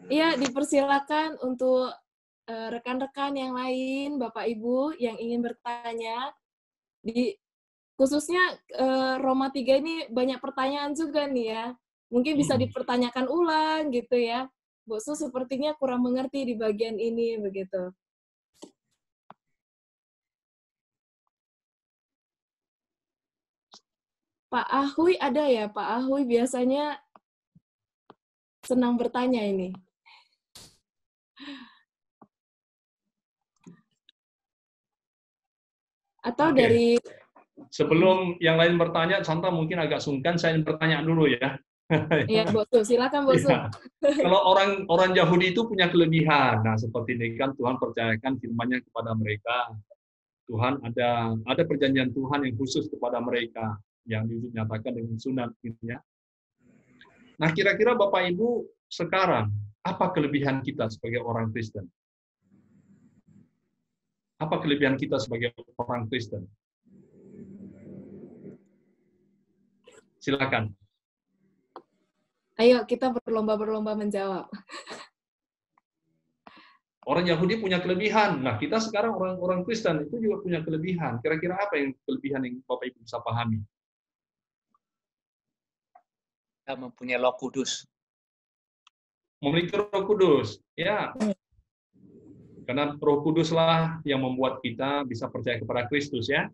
Iya, dipersilakan untuk rekan-rekan yang lain, Bapak Ibu yang ingin bertanya. Khususnya Roma 3 ini banyak pertanyaan juga nih ya. Mungkin bisa dipertanyakan ulang gitu ya. Bu Su sepertinya kurang mengerti di bagian ini begitu. Pak Ahui ada ya? Pak Ahui biasanya senang bertanya ini. Atau dari... Sebelum yang lain bertanya, Santa mungkin agak sungkan, saya bertanya dulu ya. Iya, Bu Su, silakan Bu Su. Ya. Kalau orang Yahudi itu punya kelebihan, nah seperti ini kan Tuhan percayakan firman-Nya kepada mereka. Tuhan ada perjanjian Tuhan yang khusus kepada mereka yang dinyatakan dengan sunat gitu ya. Nah, kira-kira Bapak Ibu sekarang apa kelebihan kita sebagai orang Kristen? Apa kelebihan kita sebagai orang Kristen? Silakan. Ayo, kita berlomba-berlomba menjawab. Orang Yahudi punya kelebihan. Nah, kita sekarang orang Kristen itu juga punya kelebihan. Kira-kira apa yang kelebihan yang Bapak Ibu bisa pahami? Kita mempunyai Roh Kudus. Memiliki Roh Kudus, ya. Karena Roh Kuduslah yang membuat kita bisa percaya kepada Kristus, ya.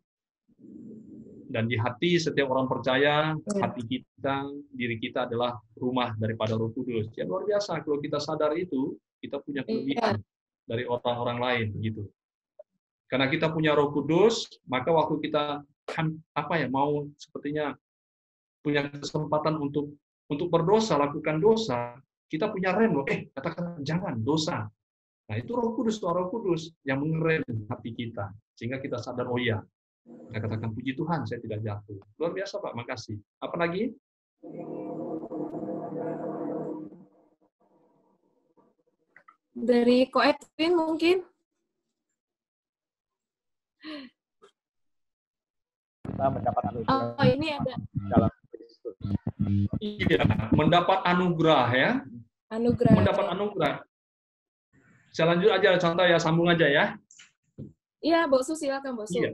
Dan di hati setiap orang percaya, hati kita, diri kita adalah rumah daripada Roh Kudus. Ya, luar biasa kalau kita sadar itu, kita punya kelebihan dari orang-orang lain gitu. Karena kita punya Roh Kudus, maka waktu kita mau sepertinya punya kesempatan untuk berdosa, lakukan dosa, kita punya rem loh. Katakan jangan dosa. Nah, itu Roh Kudus, Roh Kudus yang mengerem hati kita sehingga kita sadar, oh iya, kita katakan puji Tuhan, saya tidak jatuh. Luar biasa, Pak. Makasih. Apa lagi? Dari Ko Edwin mungkin? Kita mendapat anugerah. Oh, ini ada. Dalam Kristus. Iya, mendapat anugerah ya. Anugerah. Mendapat anugerah. Saya lanjut aja, contoh ya, sambung aja ya. Iya, Bu Su, silakan Bu Su. Iya.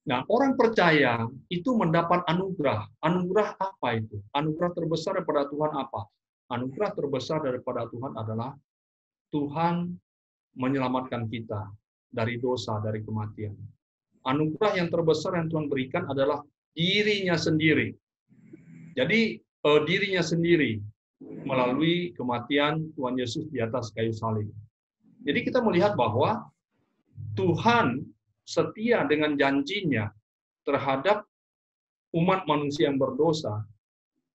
Nah, orang percaya itu mendapat anugerah. Anugerah apa itu? Anugerah terbesar daripada Tuhan apa? Anugerah terbesar daripada Tuhan adalah Tuhan menyelamatkan kita dari dosa, dari kematian. Anugerah yang terbesar yang Tuhan berikan adalah dirinya sendiri. Jadi dirinya sendiri melalui kematian Tuhan Yesus di atas kayu salib. Jadi kita melihat bahwa Tuhan setia dengan janjinya terhadap umat manusia yang berdosa.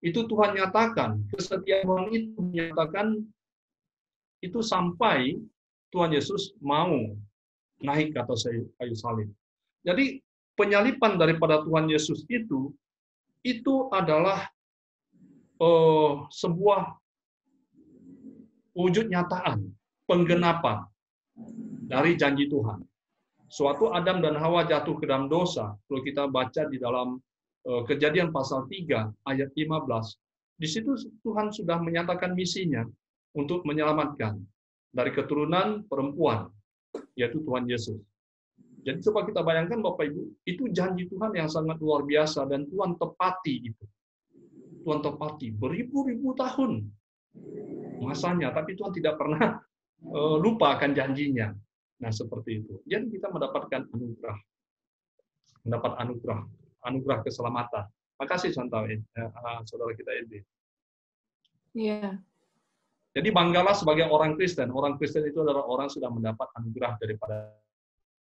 Itu Tuhan nyatakan, kesetiaan Tuhan itu menyatakan itu sampai Tuhan Yesus mau naik ke atas kayu salib. Jadi penyaliban daripada Tuhan Yesus itu adalah sebuah wujud nyataan, penggenapan dari janji Tuhan. Suatu Adam dan Hawa jatuh ke dalam dosa. Kalau kita baca di dalam Kejadian pasal 3 ayat 15, di situ Tuhan sudah menyatakan misinya untuk menyelamatkan dari keturunan perempuan, yaitu Tuhan Yesus. Jadi coba kita bayangkan Bapak Ibu, itu janji Tuhan yang sangat luar biasa dan Tuhan tepati itu. Tuhan tepati beribu-ribu tahun masanya, tapi Tuhan tidak pernah lupa akan janjinya. Nah, seperti itu. Jadi kita mendapatkan anugerah. Mendapat anugerah keselamatan. Makasih contoh saudara kita Edi. Iya. Jadi banggalah sebagai orang Kristen. Orang Kristen itu adalah orang sudah mendapat anugerah daripada.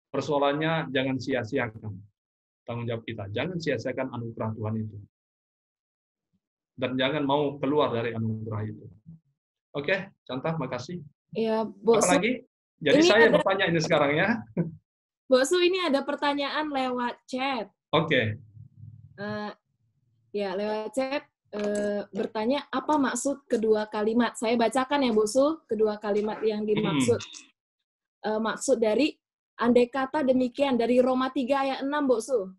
Persoalannya jangan sia-siakan tanggung jawab kita. Jangan sia-siakan anugerah Tuhan itu. Dan jangan mau keluar dari anugerah itu. Oke, contoh, makasih. Iya, Bu Su. Apalagi? Jadi Ini saya ada- bertanya ini sekarang ya. Bu Su, ini ada pertanyaan lewat chat. Oke. Ya, lewat chat bertanya apa maksud kedua kalimat. Saya bacakan ya, Bu Su, kedua kalimat yang dimaksud. Maksud dari andai kata demikian dari Roma 3 ayat 6, Bu Su.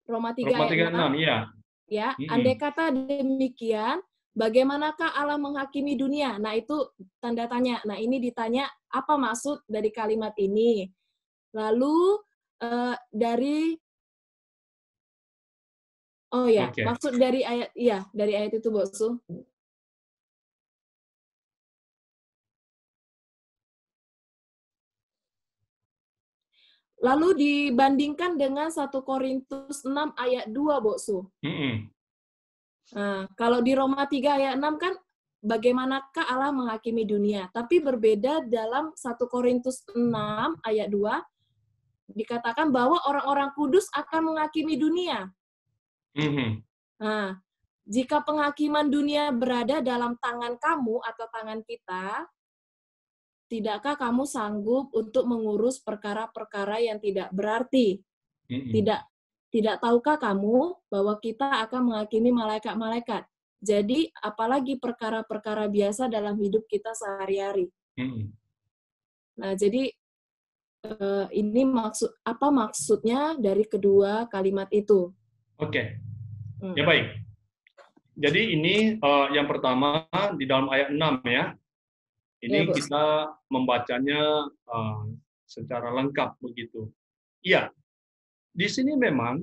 Roma 3 Roma ayat 6. 3:6, iya. Ya, andai kata demikian, bagaimanakah Allah menghakimi dunia? Nah, itu tanda tanya. Nah, ini ditanya apa maksud dari kalimat ini. Lalu Oke. maksud dari ayat itu, Bu Su. Lalu dibandingkan dengan 1 Korintus 6 ayat 2, Bu Su. Nah, kalau di Roma 3 ayat 6 kan bagaimanakah Allah menghakimi dunia? Tapi berbeda dalam 1 Korintus 6 ayat 2 dikatakan bahwa orang-orang kudus akan menghakimi dunia. Nah, jika penghakiman dunia berada dalam tangan kamu atau tangan kita, tidakkah kamu sanggup untuk mengurus perkara-perkara yang tidak berarti? Tidak tahukah kamu bahwa kita akan menghakimi malaikat-malaikat? Jadi, apalagi perkara-perkara biasa dalam hidup kita sehari-hari. Nah, jadi ini apa maksudnya dari kedua kalimat itu? Oke. Ya baik. Jadi ini yang pertama di dalam ayat 6 ya. Ini kita membacanya secara lengkap begitu. Iya. Di sini memang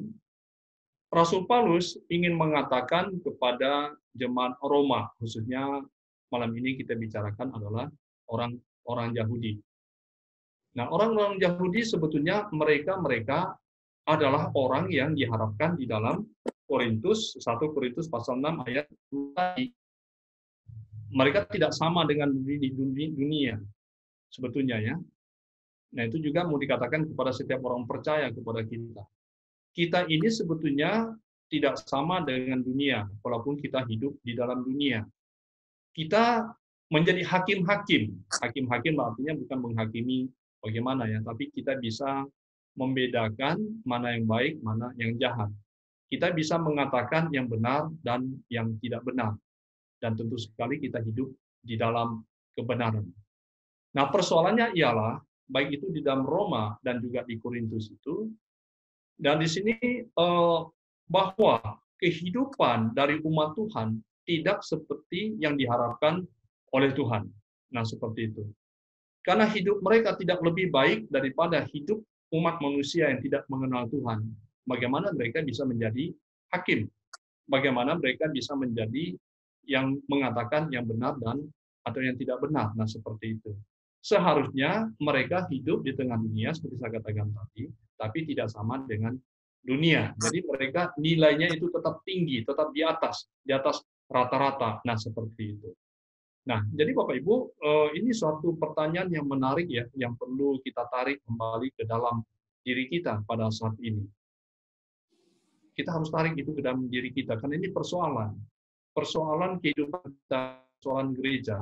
Rasul Paulus ingin mengatakan kepada jemaat Roma, khususnya malam ini kita bicarakan adalah orang Yahudi. Nah, orang-orang Yahudi sebetulnya mereka adalah orang yang diharapkan di dalam 1 Korintus pasal 6 ayat 2 tadi. Mereka tidak sama dengan di dunia sebetulnya ya. Nah, itu juga mau dikatakan kepada setiap orang percaya kepada kita. Kita ini sebetulnya tidak sama dengan dunia, walaupun kita hidup di dalam dunia. Kita menjadi hakim-hakim. Hakim-hakim artinya bukan menghakimi bagaimana ya, tapi kita bisa membedakan mana yang baik, mana yang jahat. Kita bisa mengatakan yang benar dan yang tidak benar. Dan tentu sekali kita hidup di dalam kebenaran. Nah, persoalannya ialah, baik itu di dalam Roma dan juga di Korintus itu, dan di sini bahwa kehidupan dari umat Tuhan tidak seperti yang diharapkan oleh Tuhan. Nah, seperti itu. Karena hidup mereka tidak lebih baik daripada hidup umat manusia yang tidak mengenal Tuhan. Bagaimana mereka bisa menjadi hakim? Bagaimana mereka bisa menjadi yang mengatakan yang benar dan atau yang tidak benar. Nah, seperti itu. Seharusnya mereka hidup di tengah dunia, seperti saya katakan tadi, tapi tidak sama dengan dunia. Jadi mereka nilainya itu tetap tinggi, tetap di atas rata-rata. Nah, seperti itu. Nah, jadi Bapak Ibu, ini suatu pertanyaan yang menarik ya, yang perlu kita tarik kembali ke dalam diri kita pada saat ini. Kita harus tarik itu ke dalam diri kita, karena ini persoalan kehidupan kita, persoalan gereja,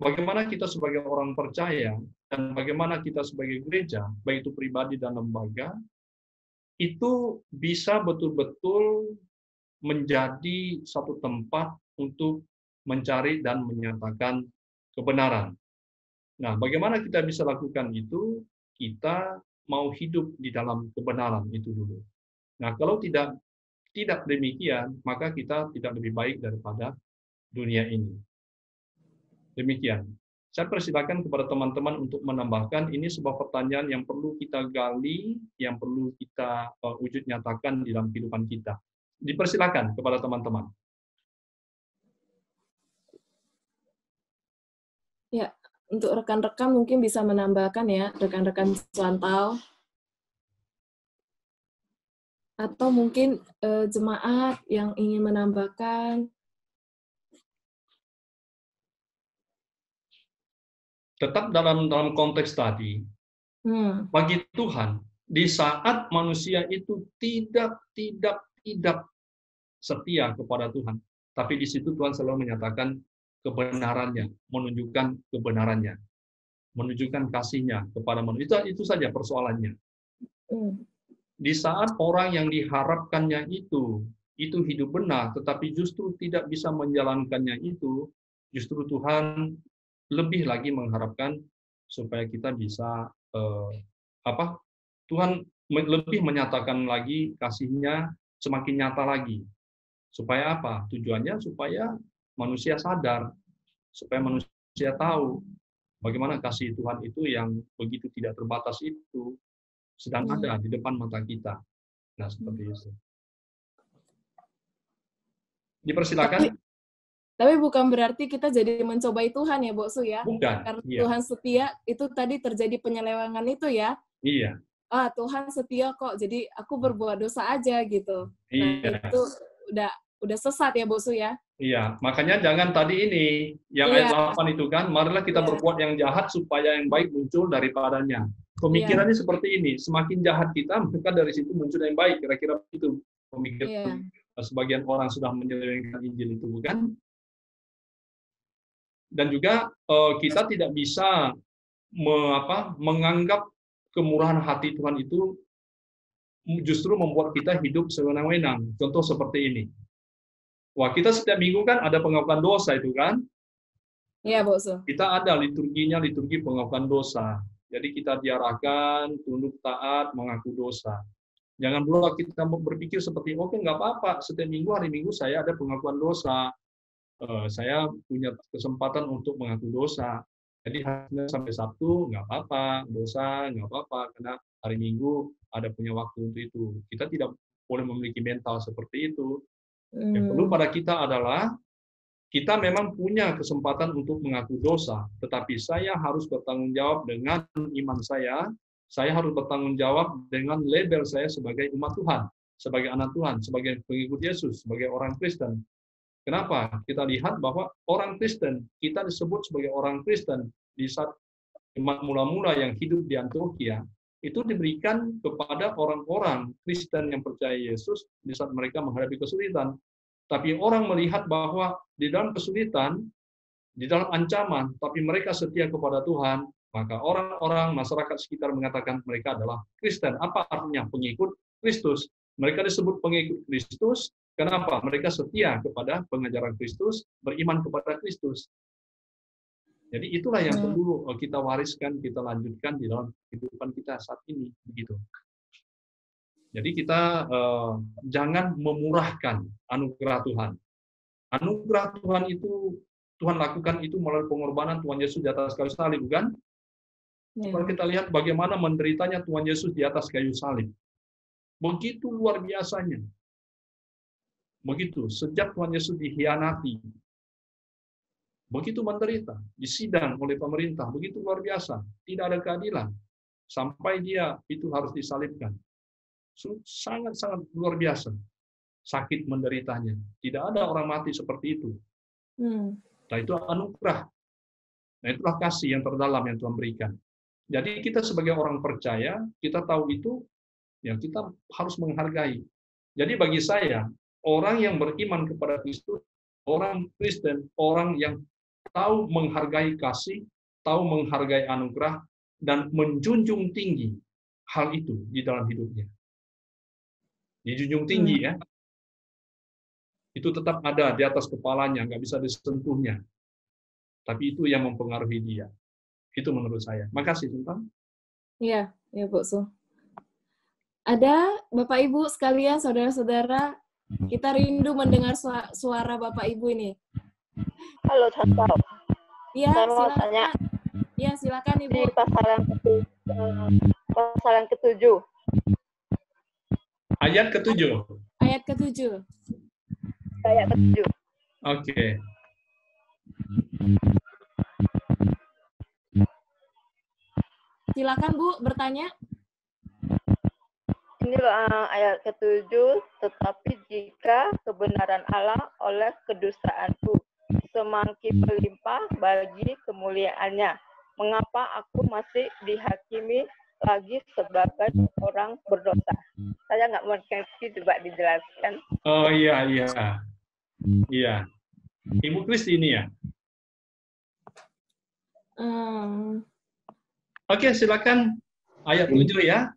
bagaimana kita sebagai orang percaya, dan bagaimana kita sebagai gereja, baik itu pribadi dan lembaga, itu bisa betul-betul menjadi satu tempat untuk mencari dan menyatakan kebenaran. Nah, bagaimana kita bisa lakukan itu? Kita mau hidup di dalam kebenaran itu dulu. Nah, kalau tidak demikian, maka kita tidak lebih baik daripada dunia ini. Demikian. Saya persilakan kepada teman-teman untuk menambahkan, ini sebuah pertanyaan yang perlu kita gali, yang perlu kita wujud nyatakan di dalam kehidupan kita. Dipersilakan kepada teman-teman. Ya, untuk rekan-rekan mungkin bisa menambahkan ya, rekan-rekan selantau. Atau mungkin jemaat yang ingin menambahkan. Tetap dalam konteks tadi, bagi Tuhan, di saat manusia itu tidak setia kepada Tuhan, tapi di situ Tuhan selalu menyatakan kebenarannya, menunjukkan kebenarannya, menunjukkan kasih-Nya kepada manusia. Itu saja persoalannya. Di saat orang yang diharapkannya itu hidup benar, tetapi justru tidak bisa menjalankannya itu, justru Tuhan lebih lagi mengharapkan supaya kita bisa Tuhan lebih menyatakan lagi kasih-Nya semakin nyata lagi. Supaya apa? Tujuannya supaya manusia sadar, supaya manusia tahu bagaimana kasih Tuhan itu yang begitu tidak terbatas itu sedang ada di depan mata kita. Nah, seperti itu. Dipersilakan. Tapi bukan berarti kita jadi mencobai Tuhan ya, Boksu ya? Bukan. Karena Iya. Tuhan setia, itu tadi terjadi penyelewengan itu ya? Iya. Tuhan setia kok, jadi aku berbuat dosa aja gitu. Iya. Nah, itu udah sesat ya, Boksu ya? Iya, makanya jangan tadi ini, yang ayat 8 itu kan, marilah kita berbuat yang jahat supaya yang baik muncul daripadanya. Pemikirannya seperti ini, semakin jahat kita, maka dari situ muncul yang baik. Kira-kira itu pemikiran sebagian orang sudah menyelewengkan Injil itu, bukan? Dan juga kita tidak bisa menganggap kemurahan hati Tuhan itu justru membuat kita hidup sewenang-wenang. Contoh seperti ini. Wah, kita setiap minggu kan ada pengakuan dosa itu kan? Iya, Boksu. Kita ada liturginya, liturgi pengakuan dosa. Jadi kita diarahkan, tunduk taat, mengaku dosa. Jangan pula kita berpikir seperti, oke, nggak apa-apa, setiap minggu, hari Minggu saya ada pengakuan dosa. Saya punya kesempatan untuk mengaku dosa. Jadi hari sampai Sabtu, nggak apa-apa, dosa, nggak apa-apa, karena hari Minggu ada punya waktu untuk itu. Kita tidak boleh memiliki mental seperti itu. Yang perlu pada kita adalah kita memang punya kesempatan untuk mengaku dosa, tetapi saya harus bertanggung jawab dengan iman saya harus bertanggung jawab dengan label saya sebagai umat Tuhan, sebagai anak Tuhan, sebagai pengikut Yesus, sebagai orang Kristen. Kenapa? Kita lihat bahwa orang Kristen, kita disebut sebagai orang Kristen di saat umat mula-mula yang hidup di Antioquia, itu diberikan kepada orang-orang Kristen yang percaya Yesus di saat mereka menghadapi kesulitan. Tapi orang melihat bahwa di dalam kesulitan, di dalam ancaman, tapi mereka setia kepada Tuhan, maka orang-orang masyarakat sekitar mengatakan mereka adalah Kristen. Apa artinya? Pengikut Kristus. Mereka disebut pengikut Kristus. Kenapa? Mereka setia kepada pengajaran Kristus, beriman kepada Kristus. Jadi itulah yang perlu kita wariskan, kita lanjutkan di dalam kehidupan kita saat ini, begitu. Jadi kita jangan memurahkan anugerah Tuhan. Anugerah Tuhan itu Tuhan lakukan itu melalui pengorbanan Tuhan Yesus di atas kayu salib, bukan? Kalau kita lihat bagaimana menderitanya Tuhan Yesus di atas kayu salib, begitu luar biasanya. Begitu, sejak Tuhan Yesus dikhianati, begitu menderita, disidang oleh pemerintah, begitu luar biasa, tidak ada keadilan, sampai dia itu harus disalibkan. Sangat-sangat luar biasa, sakit menderitanya. Tidak ada orang mati seperti itu. Nah, itu anugerah. Nah, itulah kasih yang terdalam yang Tuhan berikan. Jadi kita sebagai orang percaya, kita tahu itu, ya kita harus menghargai. Jadi bagi saya, orang yang beriman kepada Kristus, orang Kristen, orang yang tahu menghargai kasih, tahu menghargai anugerah, dan menjunjung tinggi hal itu di dalam hidupnya. Dijunjung tinggi ya. Itu tetap ada di atas kepalanya, nggak bisa disentuhnya. Tapi itu yang mempengaruhi dia. Itu menurut saya. Makasih, Sultan. Iya, ya Bu Su. Ada Bapak Ibu sekalian, saudara-saudara, kita rindu mendengar suara Bapak Ibu ini. Halo, Tante. Iya, Saya mau tanya. silakan. Iya, silakan Ibu. Di pasal yang ke-7. Ayat ke-7. Ayat ke-7. Ayat ke-7. Oke. Silakan Bu bertanya. Ini ayat ke-7, tetapi jika kebenaran Allah oleh kedustaanku semakin berlimpah bagi kemuliaannya, mengapa aku masih dihakimi lagi sebagai orang berdosa? Saya nggak mengerti, coba dijelaskan. Oh iya. Iya. Ibu Kristi ini ya? Oke, silakan ayat 7 ya.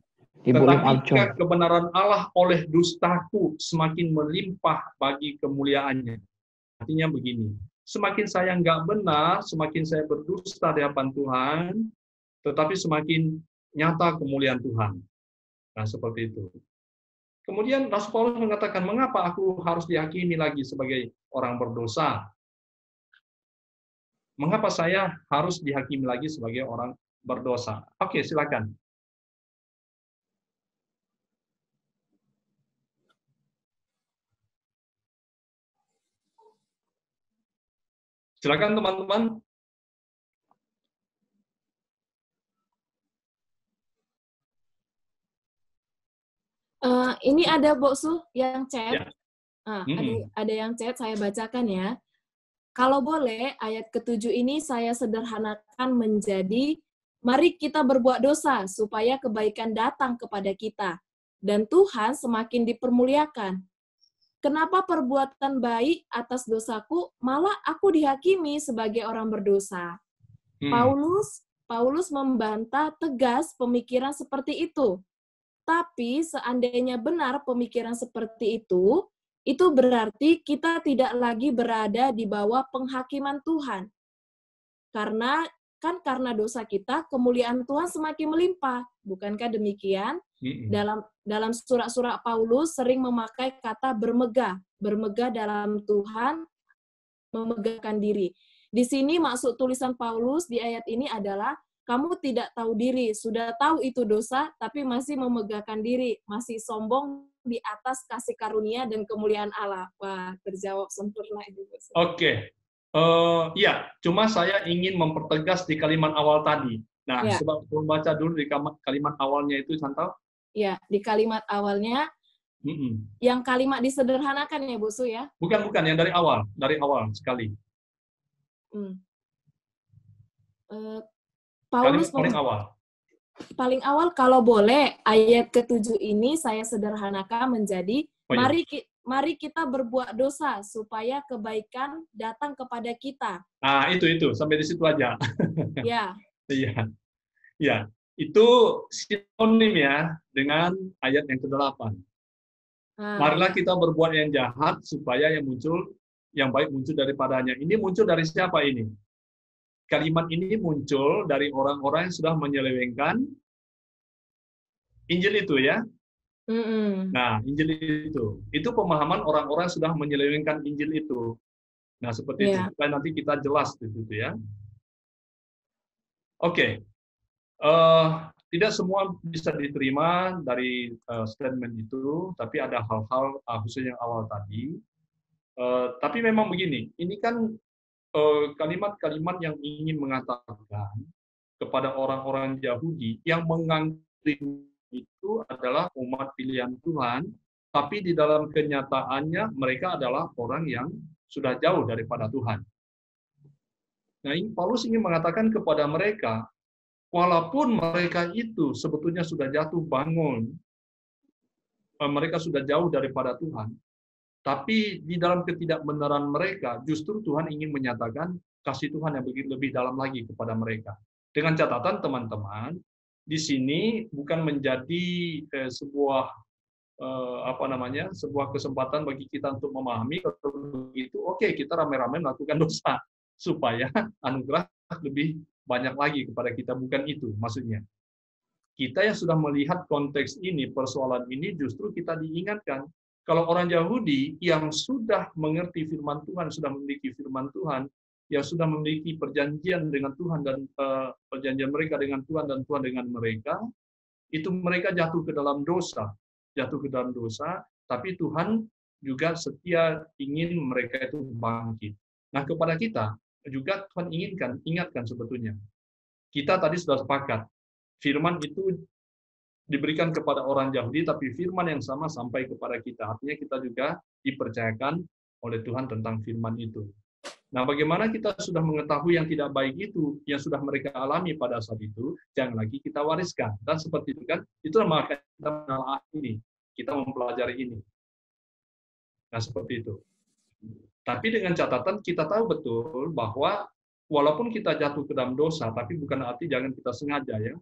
Tetapi jika kebenaran Allah oleh dustaku semakin melimpah bagi kemuliaannya. Artinya begini, semakin saya nggak benar, semakin saya berdusta di hadapan Tuhan, tetapi semakin nyata kemuliaan Tuhan. Nah, seperti itu. Kemudian Rasul Paulus mengatakan, mengapa aku harus dihakimi lagi sebagai orang berdosa? Mengapa saya harus dihakimi lagi sebagai orang berdosa? Oke, silakan. Silakan teman-teman. Ini ada Bu Su yang chat. Ya. Ada yang chat, saya bacakan ya. Kalau boleh, ayat ke-7 ini saya sederhanakan menjadi, mari kita berbuat dosa supaya kebaikan datang kepada kita, dan Tuhan semakin dipermuliakan. Kenapa perbuatan baik atas dosaku, malah aku dihakimi sebagai orang berdosa? Paulus membantah tegas pemikiran seperti itu. Tapi seandainya benar pemikiran seperti itu berarti kita tidak lagi berada di bawah penghakiman Tuhan. Karena dosa kita, kemuliaan Tuhan semakin melimpah. Bukankah demikian? Dalam surat-surat Paulus sering memakai kata bermegah dalam Tuhan, memegahkan diri. Di sini maksud tulisan Paulus di ayat ini adalah, kamu tidak tahu diri, sudah tahu itu dosa, tapi masih memegahkan diri, masih sombong di atas kasih karunia dan kemuliaan Allah. Wah, terjawab sempurna itu. Oke. Ya, cuma saya ingin mempertegas di kalimat awal tadi. Nah, sebab membaca dulu di kalimat awalnya itu, Chantal. Ya, di kalimat awalnya, yang kalimat disederhanakan ya, Bu Su ya? Bukan, yang dari awal sekali. Paulus paling awal kalau boleh ayat ke-7 ini saya sederhanakan menjadi mari kita berbuat dosa supaya kebaikan datang kepada kita. Ah, itu sampai di situ aja. Ya. Iya. Itu sinonim ya dengan ayat yang ke-8. Marilah kita berbuat yang jahat supaya yang baik muncul daripadanya. Ini muncul dari siapa ini? Kalimat ini muncul dari orang-orang yang sudah menyelewengkan Injil itu ya. Nah, Injil itu pemahaman orang-orang sudah menyelewengkan Injil itu. Nah, seperti itu. Supaya nanti kita jelas di situ ya. Oke. Tidak semua bisa diterima dari statement itu, tapi ada hal-hal khususnya yang awal tadi. Tapi memang begini, ini kan kalimat-kalimat yang ingin mengatakan kepada orang-orang Yahudi yang menganggap itu adalah umat pilihan Tuhan, tapi di dalam kenyataannya mereka adalah orang yang sudah jauh daripada Tuhan. Nah, Paulus ingin mengatakan kepada mereka, walaupun mereka itu sebetulnya sudah jatuh bangun, mereka sudah jauh daripada Tuhan, tapi di dalam ketidakbenaran mereka, justru Tuhan ingin menyatakan kasih Tuhan yang lebih dalam lagi kepada mereka. Dengan catatan teman-teman, di sini bukan menjadi sebuah sebuah kesempatan bagi kita untuk memahami kalau begitu, oke, kita rame-rame melakukan dosa supaya anugerah lebih banyak lagi kepada kita. Bukan itu maksudnya. Kita yang sudah melihat konteks ini, persoalan ini, justru kita diingatkan kalau orang Yahudi yang sudah mengerti firman Tuhan, sudah memiliki firman Tuhan, yang sudah memiliki perjanjian dengan Tuhan dan perjanjian mereka dengan Tuhan dan Tuhan dengan mereka, itu mereka jatuh ke dalam dosa, tapi Tuhan juga setia ingin mereka itu bangkit. Nah, kepada kita juga Tuhan ingatkan sebetulnya. Kita tadi sudah sepakat, firman itu diberikan kepada orang Yahudi, tapi firman yang sama sampai kepada kita. Artinya kita juga dipercayakan oleh Tuhan tentang firman itu. Nah, bagaimana kita sudah mengetahui yang tidak baik itu, yang sudah mereka alami pada saat itu, jangan lagi kita wariskan. Dan seperti itu kan, itulah maka kita menelaah ini, kita mempelajari ini. Nah, seperti itu. Tapi dengan catatan kita tahu betul bahwa walaupun kita jatuh ke dalam dosa, tapi bukan arti jangan kita sengaja ya.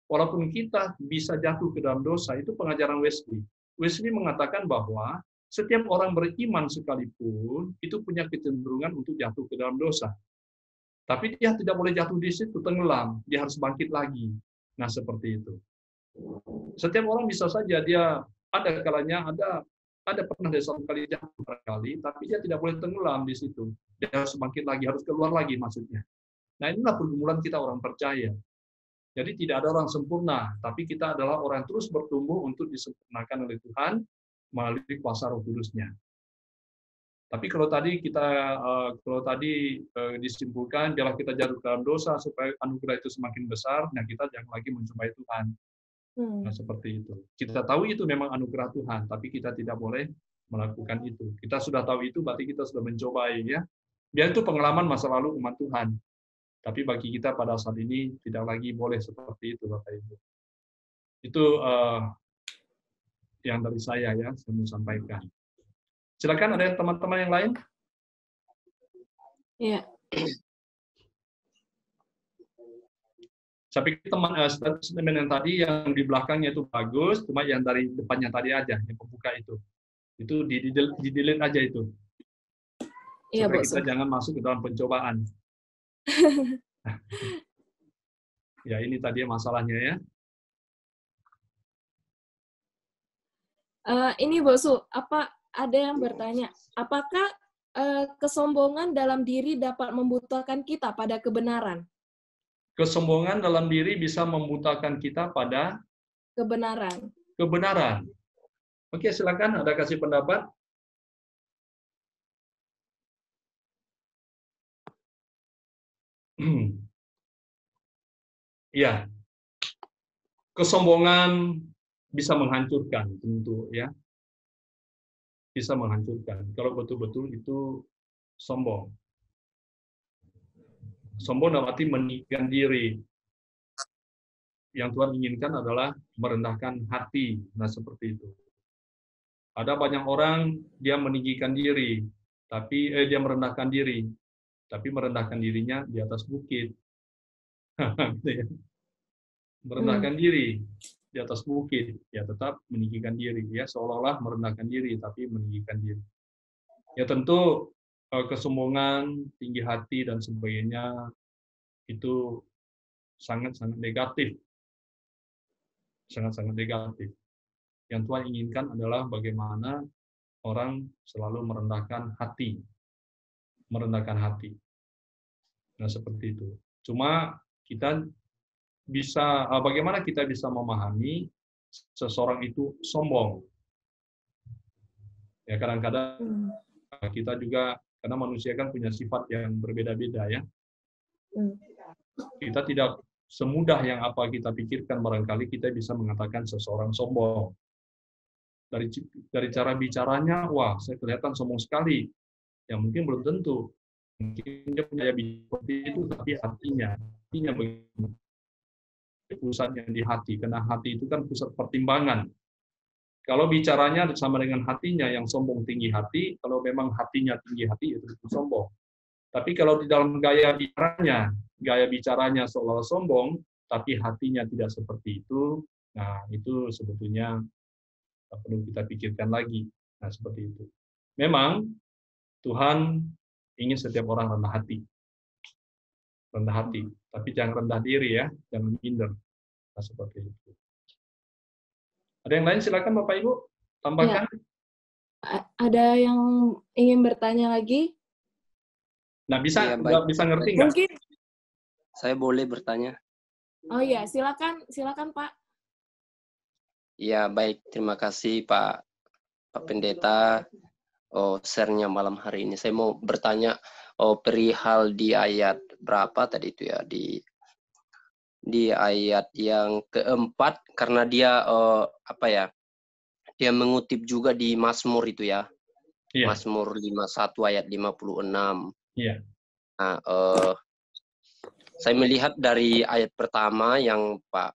Walaupun kita bisa jatuh ke dalam dosa, itu pengajaran Wesley. Wesley mengatakan bahwa setiap orang beriman sekalipun itu punya kecenderungan untuk jatuh ke dalam dosa. Tapi dia tidak boleh jatuh di situ, tenggelam. Dia harus bangkit lagi. Nah, seperti itu. Setiap orang bisa saja dia ada kalanya ada pernah dia satu kali jatuh berkali, tapi dia tidak boleh tenggelam di situ. Dia harus bangkit lagi, harus keluar lagi maksudnya. Nah, inilah pergumulan kita orang percaya. Jadi tidak ada orang sempurna, tapi kita adalah orang yang terus bertumbuh untuk disempurnakan oleh Tuhan melalui kuasa Roh Kudus-Nya. Tapi kalau tadi disimpulkan, biarlah kita jatuh dalam dosa supaya anugerah itu semakin besar, nah kita jangan lagi mencobai Tuhan. Nah, seperti itu. Kita tahu itu memang anugerah Tuhan, tapi kita tidak boleh melakukan itu. Kita sudah tahu itu, berarti kita sudah mencobai ya. Biar itu pengalaman masa lalu umat Tuhan. Tapi bagi kita pada saat ini tidak lagi boleh seperti itu, Bapak Ibu. Itu yang dari saya ya, saya mau sampaikan. Silakan ada teman-teman yang lain? Iya. Saya pikir statement yang tadi yang di belakangnya itu bagus, cuma yang dari depannya tadi aja, yang pembuka itu di-delete aja itu. Iya, supaya Bos. kita jangan masuk ke dalam pencobaan. Ya, ini tadi masalahnya ya. Ini Bosu, ada yang bertanya, apakah kesombongan dalam diri dapat membutakan kita pada kebenaran? Kesombongan dalam diri bisa membutakan kita pada kebenaran. Oke, silakan ada kasih pendapat. Ya, kesombongan bisa menghancurkan tentu ya, bisa menghancurkan kalau betul-betul itu sombong. Sombong dalam arti meninggikan diri. Yang Tuhan inginkan adalah merendahkan hati. Nah, seperti itu. Ada banyak orang dia meninggikan diri, tapi dia merendahkan diri, tapi merendahkan dirinya di atas bukit. Gitu ya. Merendahkan diri di atas bukit, ya tetap meninggikan diri, ya seolah-olah merendahkan diri, tapi meninggikan diri. Ya tentu kesombongan, tinggi hati dan sebagainya itu sangat-sangat negatif, sangat-sangat negatif. Yang Tuhan inginkan adalah bagaimana orang selalu merendahkan hati, Nah seperti itu. Cuma kita bisa, bagaimana kita bisa memahami seseorang itu sombong? Ya kadang-kadang kita juga, karena manusia kan punya sifat yang berbeda-beda ya. Kita tidak semudah yang apa kita pikirkan, barangkali kita bisa mengatakan seseorang sombong. Dari cara bicaranya, wah, saya kelihatan sombong sekali. Ya mungkin belum tentu. Mungkin dia punya bicara seperti itu, tapi hatinya bagaimana? Pusatnya di hati, karena hati itu kan pusat pertimbangan. Kalau bicaranya sama dengan hatinya, yang sombong tinggi hati, kalau memang hatinya tinggi hati, itu sombong. Tapi kalau di dalam gaya bicaranya seolah sombong, tapi hatinya tidak seperti itu, nah itu sebetulnya perlu kita pikirkan lagi. Nah, seperti itu. Memang Tuhan ingin setiap orang rendah hati. Rendah hati, tapi jangan rendah diri ya, jangan minder. Nah, seperti itu. Ada yang lain silakan Bapak Ibu tambahkan. Ya. Ada yang ingin bertanya lagi? Nah, bisa Ya, bisa ngerti nggak? Mungkin. Saya boleh bertanya? Oh iya, silakan Pak. Ya, baik. Terima kasih Pak Pendeta. Share-nya malam hari ini. Saya mau bertanya perihal di ayat berapa tadi itu ya, di ayat yang keempat, karena dia dia mengutip juga di Mazmur itu ya. Iya. Mazmur 51 ayat 56. Iya. Nah, saya melihat dari ayat pertama yang Pak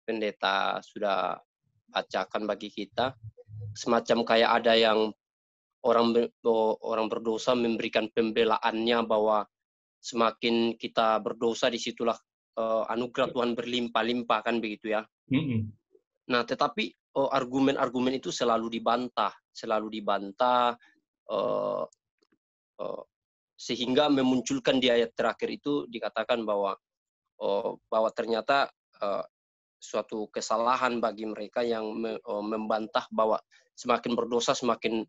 Pendeta sudah bacakan bagi kita, semacam kayak ada yang orang berdosa memberikan pembelaannya bahwa semakin kita berdosa, disitulah anugerah Tuhan berlimpah-limpah, kan begitu ya. Nah, tetapi argumen-argumen itu selalu dibantah, sehingga memunculkan di ayat terakhir itu dikatakan bahwa ternyata suatu kesalahan bagi mereka yang membantah bahwa semakin berdosa semakin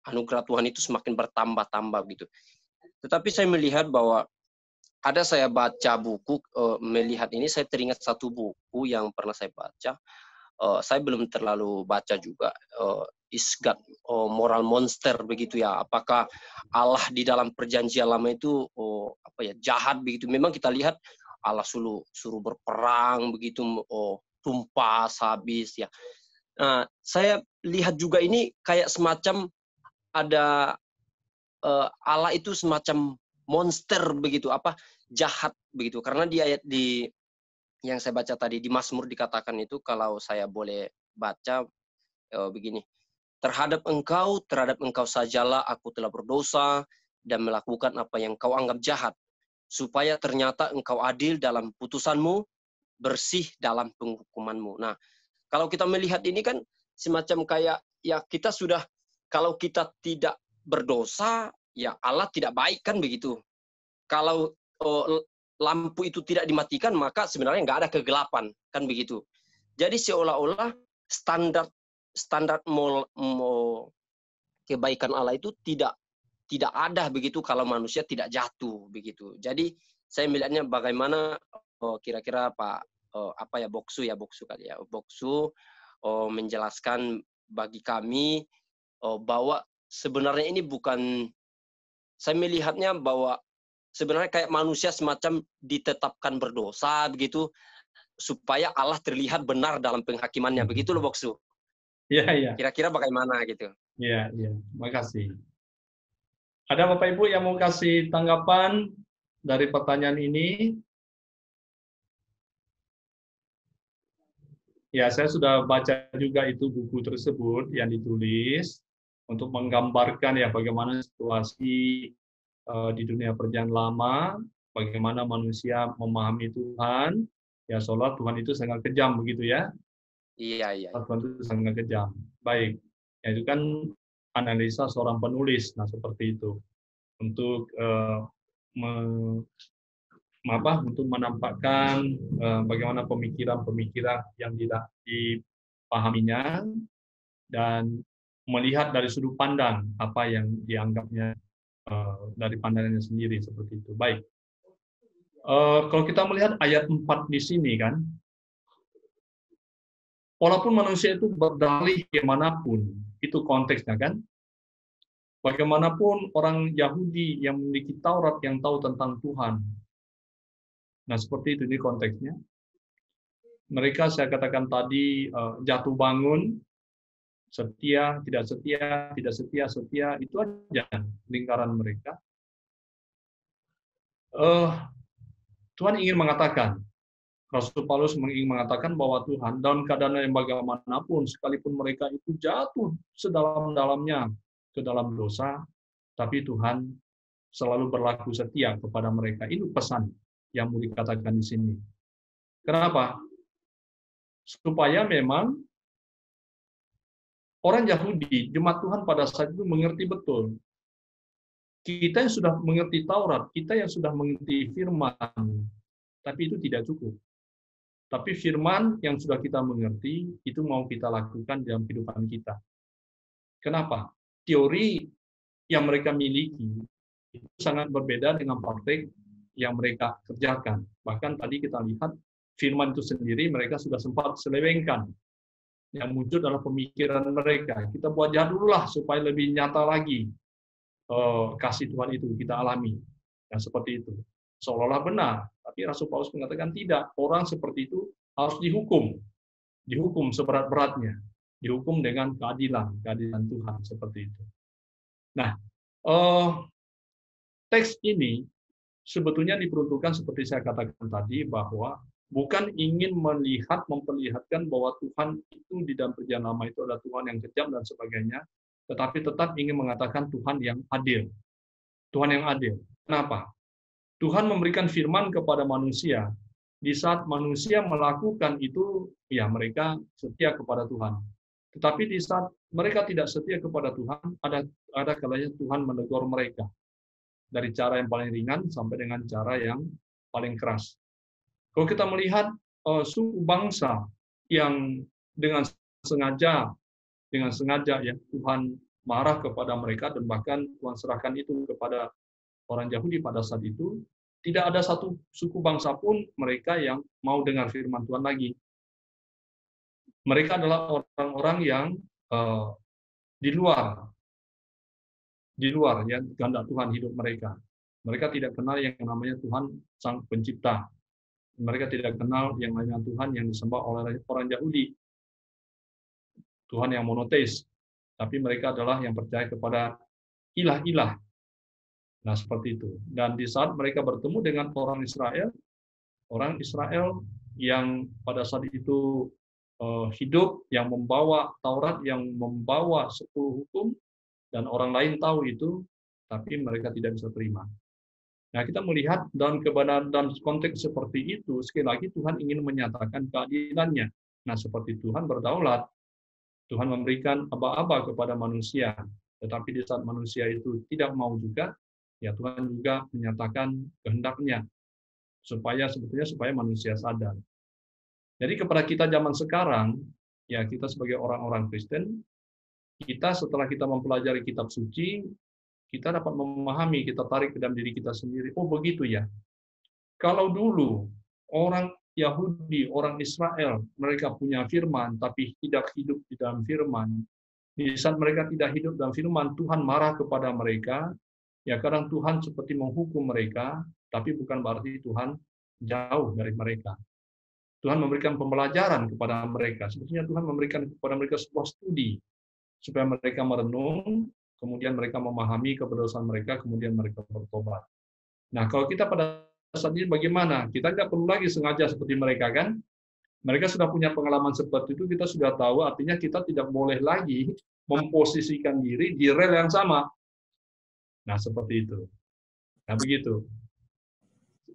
anugerah Tuhan itu semakin bertambah-tambah gitu. Tetapi saya melihat bahwa saya baca buku, melihat ini saya teringat satu buku yang pernah saya baca. Saya belum terlalu baca juga, Is God Moral Monster begitu ya. Apakah Allah di dalam perjanjian lama itu jahat begitu? Memang kita lihat Allah suruh berperang begitu, tumpas habis ya. Nah, saya lihat juga ini kayak semacam ada Allah itu semacam monster begitu, jahat begitu. Karena di ayat yang saya baca tadi di Mazmur dikatakan itu, kalau saya boleh baca begini. Terhadap engkau sajalah aku telah berdosa dan melakukan apa yang kau anggap jahat, supaya ternyata engkau adil dalam putusanmu, bersih dalam penghukumanmu. Nah, kalau kita melihat ini kan semacam kayak, ya kita sudah, kalau kita tidak berdosa, ya Allah tidak baik, kan begitu. Kalau lampu itu tidak dimatikan, maka sebenarnya nggak ada kegelapan, kan begitu. Jadi seolah-olah standar kebaikan Allah itu tidak ada begitu kalau manusia tidak jatuh begitu. Jadi saya melihatnya bagaimana kira-kira Pak Boksu kali ya, Boksu menjelaskan bagi kami bahwa sebenarnya ini bukan, saya melihatnya bahwa sebenarnya kayak manusia semacam ditetapkan berdosa begitu supaya Allah terlihat benar dalam penghakimannya, begitu loh Boksu. Iya. Kira-kira bagaimana gitu? Iya. Makasih. Ada Bapak Ibu yang mau kasih tanggapan dari pertanyaan ini? Ya, saya sudah baca juga itu buku tersebut yang ditulis untuk menggambarkan ya bagaimana situasi di dunia perjanjian lama, bagaimana manusia memahami Tuhan, ya seolah Tuhan itu sangat kejam begitu ya. Iya. Tuhan itu sangat kejam. Baik, ya itu kan analisa seorang penulis, nah seperti itu. Untuk untuk menampakkan bagaimana pemikiran-pemikiran yang tidak dipahaminya dan melihat dari sudut pandang apa yang dianggapnya dari pandangannya sendiri, seperti itu. Baik. Kalau kita melihat ayat 4 di sini kan, walaupun manusia itu berdalih kemanapun, itu konteksnya kan, Bagaimanapun orang Yahudi yang memiliki Taurat yang tahu tentang Tuhan. Nah, seperti itu di konteksnya. Mereka saya katakan tadi jatuh bangun, setia, tidak setia, tidak setia, setia, itu aja lingkaran mereka. Tuhan ingin mengatakan, Rasul Paulus ingin mengatakan bahwa Tuhan dalam keadaan yang bagaimanapun, sekalipun mereka itu jatuh sedalam-dalamnya ke dalam dosa, tapi Tuhan selalu berlaku setia kepada mereka. Ini pesan yang mau dikatakan di sini. Kenapa? Supaya memang orang Yahudi, jemaat Tuhan pada saat itu mengerti betul. Kita yang sudah mengerti Taurat, kita yang sudah mengerti firman, tapi itu tidak cukup. Tapi firman yang sudah kita mengerti, itu mau kita lakukan dalam kehidupan kita. Kenapa? Teori yang mereka miliki itu sangat berbeda dengan praktek yang mereka kerjakan. Bahkan tadi kita lihat, firman itu sendiri mereka sudah sempat selewengkan. Yang muncul adalah pemikiran mereka. Kita buat jahat dulu lah, supaya lebih nyata lagi kasih Tuhan itu kita alami. Nah, seperti itu. Seolah-olah benar, tapi Rasul Paulus mengatakan tidak. Orang seperti itu harus dihukum. Dihukum seberat-beratnya. Dihukum dengan keadilan Tuhan, seperti itu. Nah, teks ini sebetulnya diperuntukkan seperti saya katakan tadi, bahwa bukan ingin memperlihatkan bahwa Tuhan itu di dalam perjanjian lama itu adalah Tuhan yang kejam dan sebagainya, tetapi tetap ingin mengatakan Tuhan yang adil. Tuhan yang adil. Kenapa? Tuhan memberikan firman kepada manusia. Di saat manusia melakukan itu, ya mereka setia kepada Tuhan. Tetapi di saat mereka tidak setia kepada Tuhan, ada kalanya Tuhan menegur mereka. Dari cara yang paling ringan sampai dengan cara yang paling keras. Kalau kita melihat suku bangsa yang dengan sengaja ya Tuhan marah kepada mereka, dan bahkan Tuhan serahkan itu kepada orang Yahudi pada saat itu, tidak ada satu suku bangsa pun mereka yang mau dengar firman Tuhan lagi. Mereka adalah orang-orang yang di luar ya kehendak Tuhan hidup mereka. Mereka tidak kenal yang namanya Tuhan Sang Pencipta. Mereka tidak kenal yang namanya Tuhan yang disembah oleh orang Yahudi. Tuhan yang monoteis. Tapi mereka adalah yang percaya kepada ilah-ilah. Nah, seperti itu. Dan di saat mereka bertemu dengan orang Israel yang pada saat itu hidup, yang membawa Taurat, yang membawa 10 hukum, dan orang lain tahu itu, tapi mereka tidak bisa terima. Nah, kita melihat dalam kebenaran dalam konteks seperti itu, sekali lagi Tuhan ingin menyatakan keadilannya. Nah, seperti Tuhan berdaulat, Tuhan memberikan aba-aba kepada manusia, tetapi di saat manusia itu tidak mau juga, ya Tuhan juga menyatakan kehendaknya, supaya manusia sadar. Jadi kepada kita zaman sekarang, ya kita sebagai orang-orang Kristen, kita setelah kita mempelajari kitab suci, kita dapat memahami, kita tarik ke dalam diri kita sendiri. Oh begitu ya. Kalau dulu orang Yahudi, orang Israel, mereka punya firman, tapi tidak hidup di dalam firman. Di saat mereka tidak hidup dalam firman, Tuhan marah kepada mereka. Ya kadang Tuhan seperti menghukum mereka, tapi bukan berarti Tuhan jauh dari mereka. Tuhan memberikan pembelajaran kepada mereka. Sebetulnya Tuhan memberikan kepada mereka sebuah studi, supaya mereka merenung, kemudian mereka memahami keberdosan mereka, kemudian mereka bertobat. Nah, kalau kita pada saat ini bagaimana? Kita nggak perlu lagi sengaja seperti mereka, kan? Mereka sudah punya pengalaman seperti itu, kita sudah tahu, artinya kita tidak boleh lagi memposisikan diri di rel yang sama. Nah, seperti itu. Nah, begitu.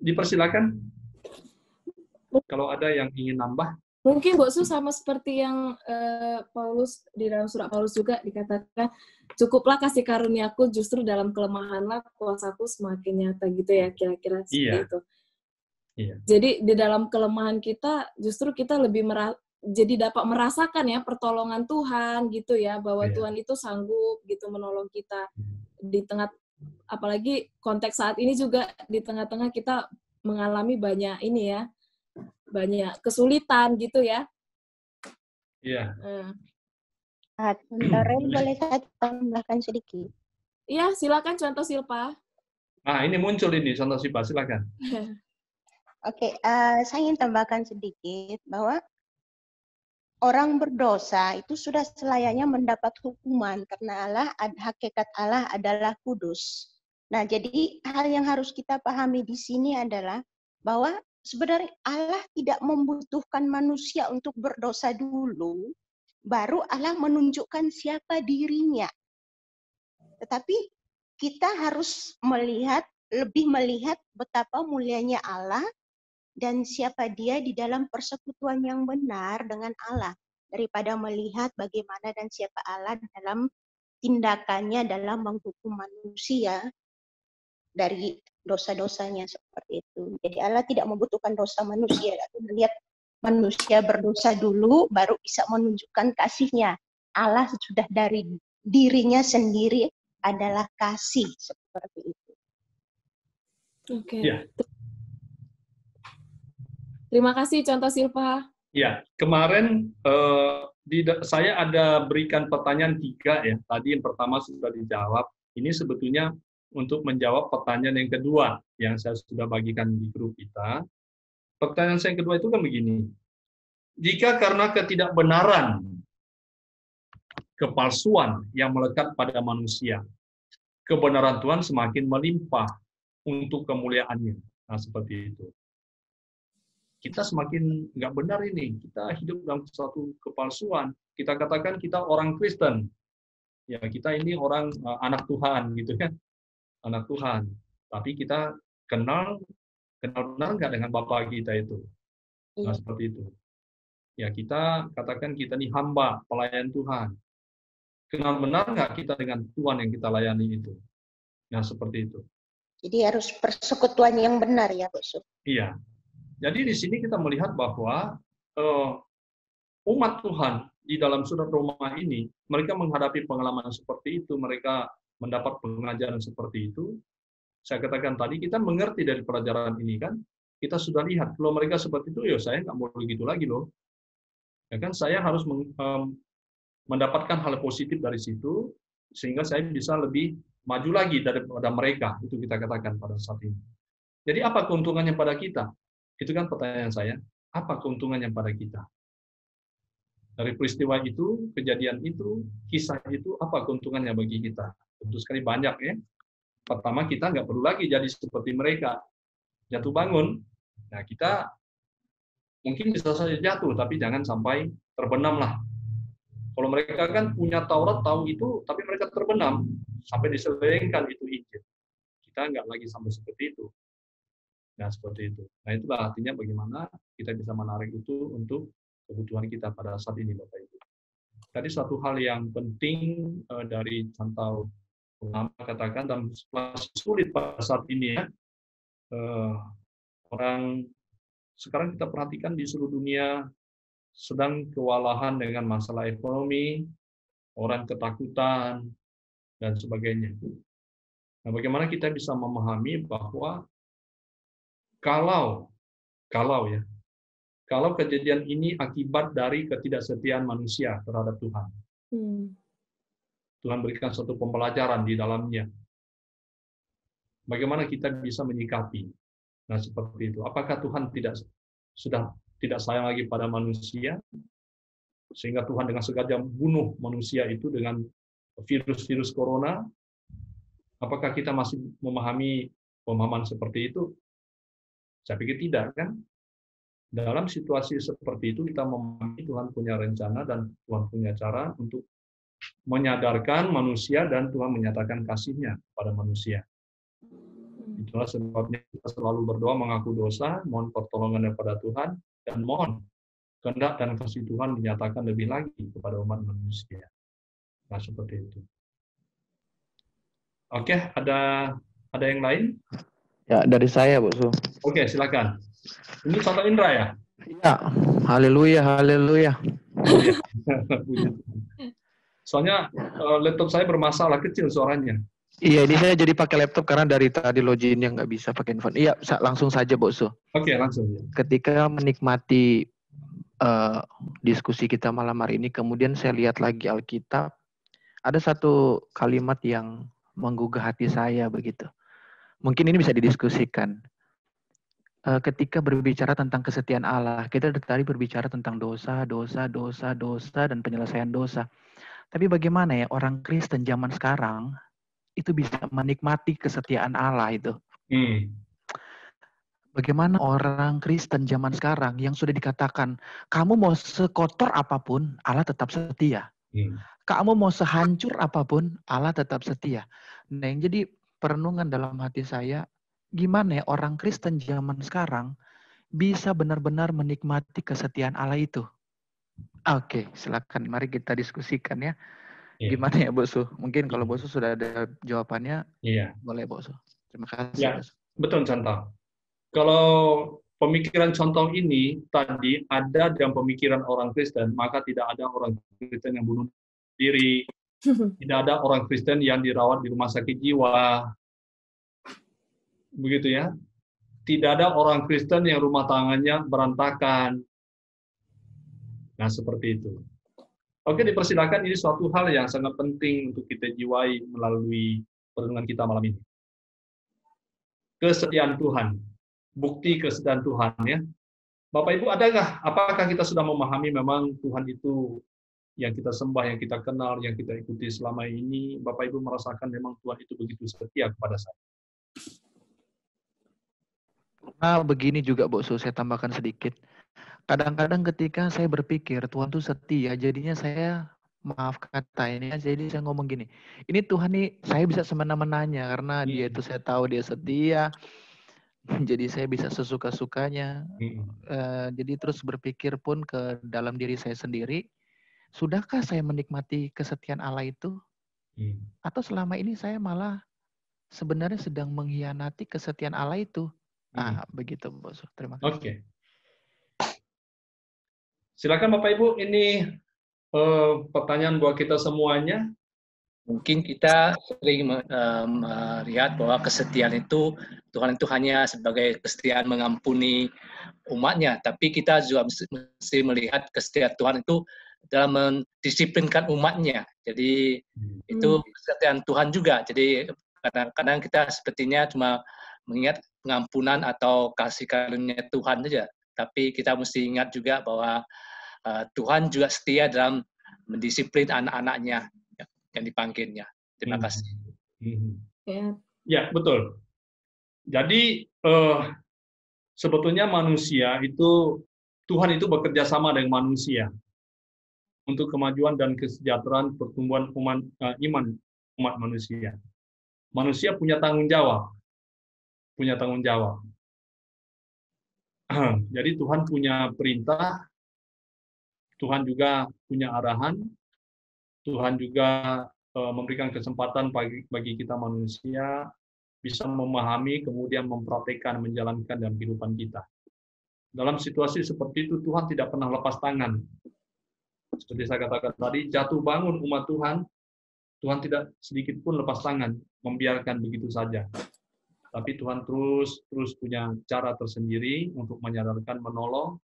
Dipersilakan. Kalau ada yang ingin nambah. Mungkin Bu Su sama seperti yang Paulus di dalam surat Paulus juga dikatakan, cukuplah kasih karuniaku, justru dalam kelemahanlah kuasaku semakin nyata, gitu ya, kira-kira seperti itu. Iya. Jadi di dalam kelemahan kita justru kita lebih jadi dapat merasakan ya pertolongan Tuhan gitu ya, bahwa Tuhan itu sanggup gitu menolong kita di tengah, apalagi konteks saat ini juga di tengah-tengah kita mengalami banyak ini ya, banyak kesulitan gitu ya. Iya. Sebentar, boleh saya tambahkan sedikit? Iya, silakan contoh Silpa. Nah, ini muncul ini contoh Silpa, silakan. Oke, saya ingin tambahkan sedikit bahwa orang berdosa itu sudah selayaknya mendapat hukuman karena hakikat Allah adalah kudus. Nah, jadi hal yang harus kita pahami di sini adalah bahwa sebenarnya Allah tidak membutuhkan manusia untuk berdosa dulu, baru Allah menunjukkan siapa dirinya. Tetapi kita harus lebih melihat betapa mulianya Allah dan siapa dia di dalam persekutuan yang benar dengan Allah, daripada melihat bagaimana dan siapa Allah dalam tindakannya dalam menghukum manusia dari dosa-dosanya seperti itu. Jadi Allah tidak membutuhkan dosa manusia, tapi melihat manusia berdosa dulu, baru bisa menunjukkan kasihnya. Allah sudah dari dirinya sendiri adalah kasih, seperti itu. Oke. Ya. Terima kasih contoh Silpa. Ya, kemarin saya ada berikan pertanyaan 3 ya. Tadi yang pertama sudah dijawab. Ini sebetulnya untuk menjawab pertanyaan yang kedua yang saya sudah bagikan di grup kita. Pertanyaan saya yang kedua itu kan begini. Jika karena ketidakbenaran, kepalsuan yang melekat pada manusia, kebenaran Tuhan semakin melimpah untuk kemuliaannya. Nah, seperti itu. Kita semakin nggak benar ini. Kita hidup dalam suatu kepalsuan. Kita katakan kita orang Kristen. Ya, kita ini orang anak Tuhan, gitu kan. Anak Tuhan. Tapi kita kenal benar nggak dengan Bapa kita itu. Nah, seperti itu. Ya, kita katakan kita ini hamba, pelayan Tuhan. Kenal benar nggak kita dengan Tuhan yang kita layani itu? Nah, seperti itu. Jadi harus persekutuan yang benar ya, Pak Su. Iya. Jadi di sini kita melihat bahwa umat Tuhan di dalam surat Roma ini, mereka menghadapi pengalaman seperti itu, mereka mendapat pengajaran seperti itu. Saya katakan tadi, kita mengerti dari pelajaran ini kan, kita sudah lihat, kalau mereka seperti itu, ya saya nggak mau begitu lagi loh. Ya kan, saya harus mendapatkan hal positif dari situ, sehingga saya bisa lebih maju lagi daripada mereka, itu kita katakan pada saat ini. Jadi apa keuntungannya pada kita? Itu kan pertanyaan saya, apa keuntungannya pada kita? Dari peristiwa itu, kejadian itu, kisah itu, apa keuntungannya bagi kita? Tentu sekali banyak ya. Pertama, kita nggak perlu lagi jadi seperti mereka. Jatuh bangun, nah kita mungkin bisa saja jatuh, tapi jangan sampai terbenam lah. Kalau mereka kan punya Taurat, tahu itu, tapi mereka terbenam, sampai diselewengkan itu Injil. Kita nggak lagi sampai seperti itu. Nah, seperti itu. Nah, itulah artinya bagaimana kita bisa menarik itu untuk kebutuhan kita pada saat ini, Bapak Ibu. Tadi suatu hal yang penting dari contoh ulama katakan dalam situasi sulit pada saat ini ya, orang sekarang kita perhatikan di seluruh dunia sedang kewalahan dengan masalah ekonomi, orang ketakutan, dan sebagainya. Nah, bagaimana kita bisa memahami bahwa kalau kejadian ini akibat dari ketidaksetiaan manusia terhadap Tuhan. Tuhan berikan suatu pembelajaran di dalamnya. Bagaimana kita bisa menyikapi? Nah, seperti itu. Apakah Tuhan sudah tidak sayang lagi pada manusia, sehingga Tuhan dengan sengaja bunuh manusia itu dengan virus-virus corona? Apakah kita masih memahami pemahaman seperti itu? Saya pikir tidak, kan? Dalam situasi seperti itu, kita memahami Tuhan punya rencana dan Tuhan punya cara untuk menyadarkan manusia dan Tuhan menyatakan kasih-Nya pada manusia. Itulah sebabnya kita selalu berdoa mengaku dosa, mohon pertolongan daripada Tuhan, dan mohon kehendak dan kasih Tuhan dinyatakan lebih lagi kepada umat manusia. Nah, seperti itu. Oke, ada yang lain? Ya, dari saya, Bu Su. Oke, silakan. Ini contoh Indra ya? Ya, haleluya, haleluya. Soalnya laptop saya bermasalah, kecil suaranya. Iya, ini saya jadi pakai laptop karena dari tadi loginnya nggak bisa pakai handphone. Iya, langsung saja, Bu Su. Oke, langsung. Ya. Ketika menikmati diskusi kita malam hari ini, kemudian saya lihat lagi Alkitab, ada satu kalimat yang menggugah hati saya begitu. Mungkin ini bisa didiskusikan. Ketika berbicara tentang kesetiaan Allah, kita tadi berbicara tentang dosa, dan penyelesaian dosa. Tapi bagaimana ya orang Kristen zaman sekarang itu bisa menikmati kesetiaan Allah itu? Bagaimana orang Kristen zaman sekarang yang sudah dikatakan, kamu mau sekotor apapun, Allah tetap setia. Kamu mau sehancur apapun, Allah tetap setia. Nah, yang jadi perenungan dalam hati saya, gimana ya orang Kristen zaman sekarang bisa benar-benar menikmati kesetiaan Allah itu? Oke, silakan. Mari kita diskusikan ya. Gimana ya, Bosu? Mungkin kalau Bosu sudah ada jawabannya, boleh, Bosu. Terima kasih, Bosu. Betul, Contoh. Kalau pemikiran contoh ini tadi ada dalam pemikiran orang Kristen, maka tidak ada orang Kristen yang bunuh diri, tidak ada orang Kristen yang dirawat di rumah sakit jiwa, begitu ya. Tidak ada orang Kristen yang rumah tangannya berantakan. Nah, seperti itu. Oke, dipersilakan, ini suatu hal yang sangat penting untuk kita jiwai melalui perenungan kita malam ini. Kesetiaan Tuhan, bukti kesetiaan Tuhan ya. Bapak Ibu, apakah kita sudah memahami memang Tuhan itu yang kita sembah, yang kita kenal, yang kita ikuti selama ini? Bapak Ibu merasakan memang Tuhan itu begitu setia kepada saya. Nah, begini juga, Bu, saya tambahkan sedikit. Kadang-kadang ketika saya berpikir Tuhan itu setia, jadinya saya, maaf kata ini, jadi saya ngomong gini, ini Tuhan nih, saya bisa semena-menanya karena Dia itu saya tahu Dia setia, jadi saya bisa sesuka-sukanya. Jadi terus berpikir pun ke dalam diri saya sendiri, sudahkah saya menikmati kesetiaan Allah itu? Atau selama ini saya malah sebenarnya sedang mengkhianati kesetiaan Allah itu? Begitu, Bos. Terima kasih. Oke. Silakan Bapak Ibu, ini pertanyaan buat kita semuanya. Mungkin kita sering melihat bahwa kesetiaan itu, Tuhan itu hanya sebagai kesetiaan mengampuni umatnya, tapi kita juga mesti melihat kesetiaan Tuhan itu dalam mendisiplinkan umatnya. Jadi itu kesetiaan Tuhan juga. Jadi kadang-kadang kita sepertinya cuma mengingat pengampunan atau kasih karunia Tuhan saja, tapi kita mesti ingat juga bahwa Tuhan juga setia dalam mendisiplin anak-anaknya yang dipanggilnya. Terima kasih. Ya, betul. Jadi sebetulnya manusia itu, Tuhan itu bekerja sama dengan manusia untuk kemajuan dan kesejahteraan pertumbuhan iman umat manusia. Manusia punya tanggung jawab. Jadi Tuhan punya perintah, Tuhan juga punya arahan, Tuhan juga memberikan kesempatan bagi kita manusia bisa memahami, kemudian mempraktikkan, menjalankan dalam kehidupan kita. Dalam situasi seperti itu, Tuhan tidak pernah lepas tangan. Seperti saya katakan tadi, jatuh bangun umat Tuhan, Tuhan tidak sedikit pun lepas tangan, membiarkan begitu saja. Tapi Tuhan terus punya cara tersendiri untuk menyadarkan, menolong,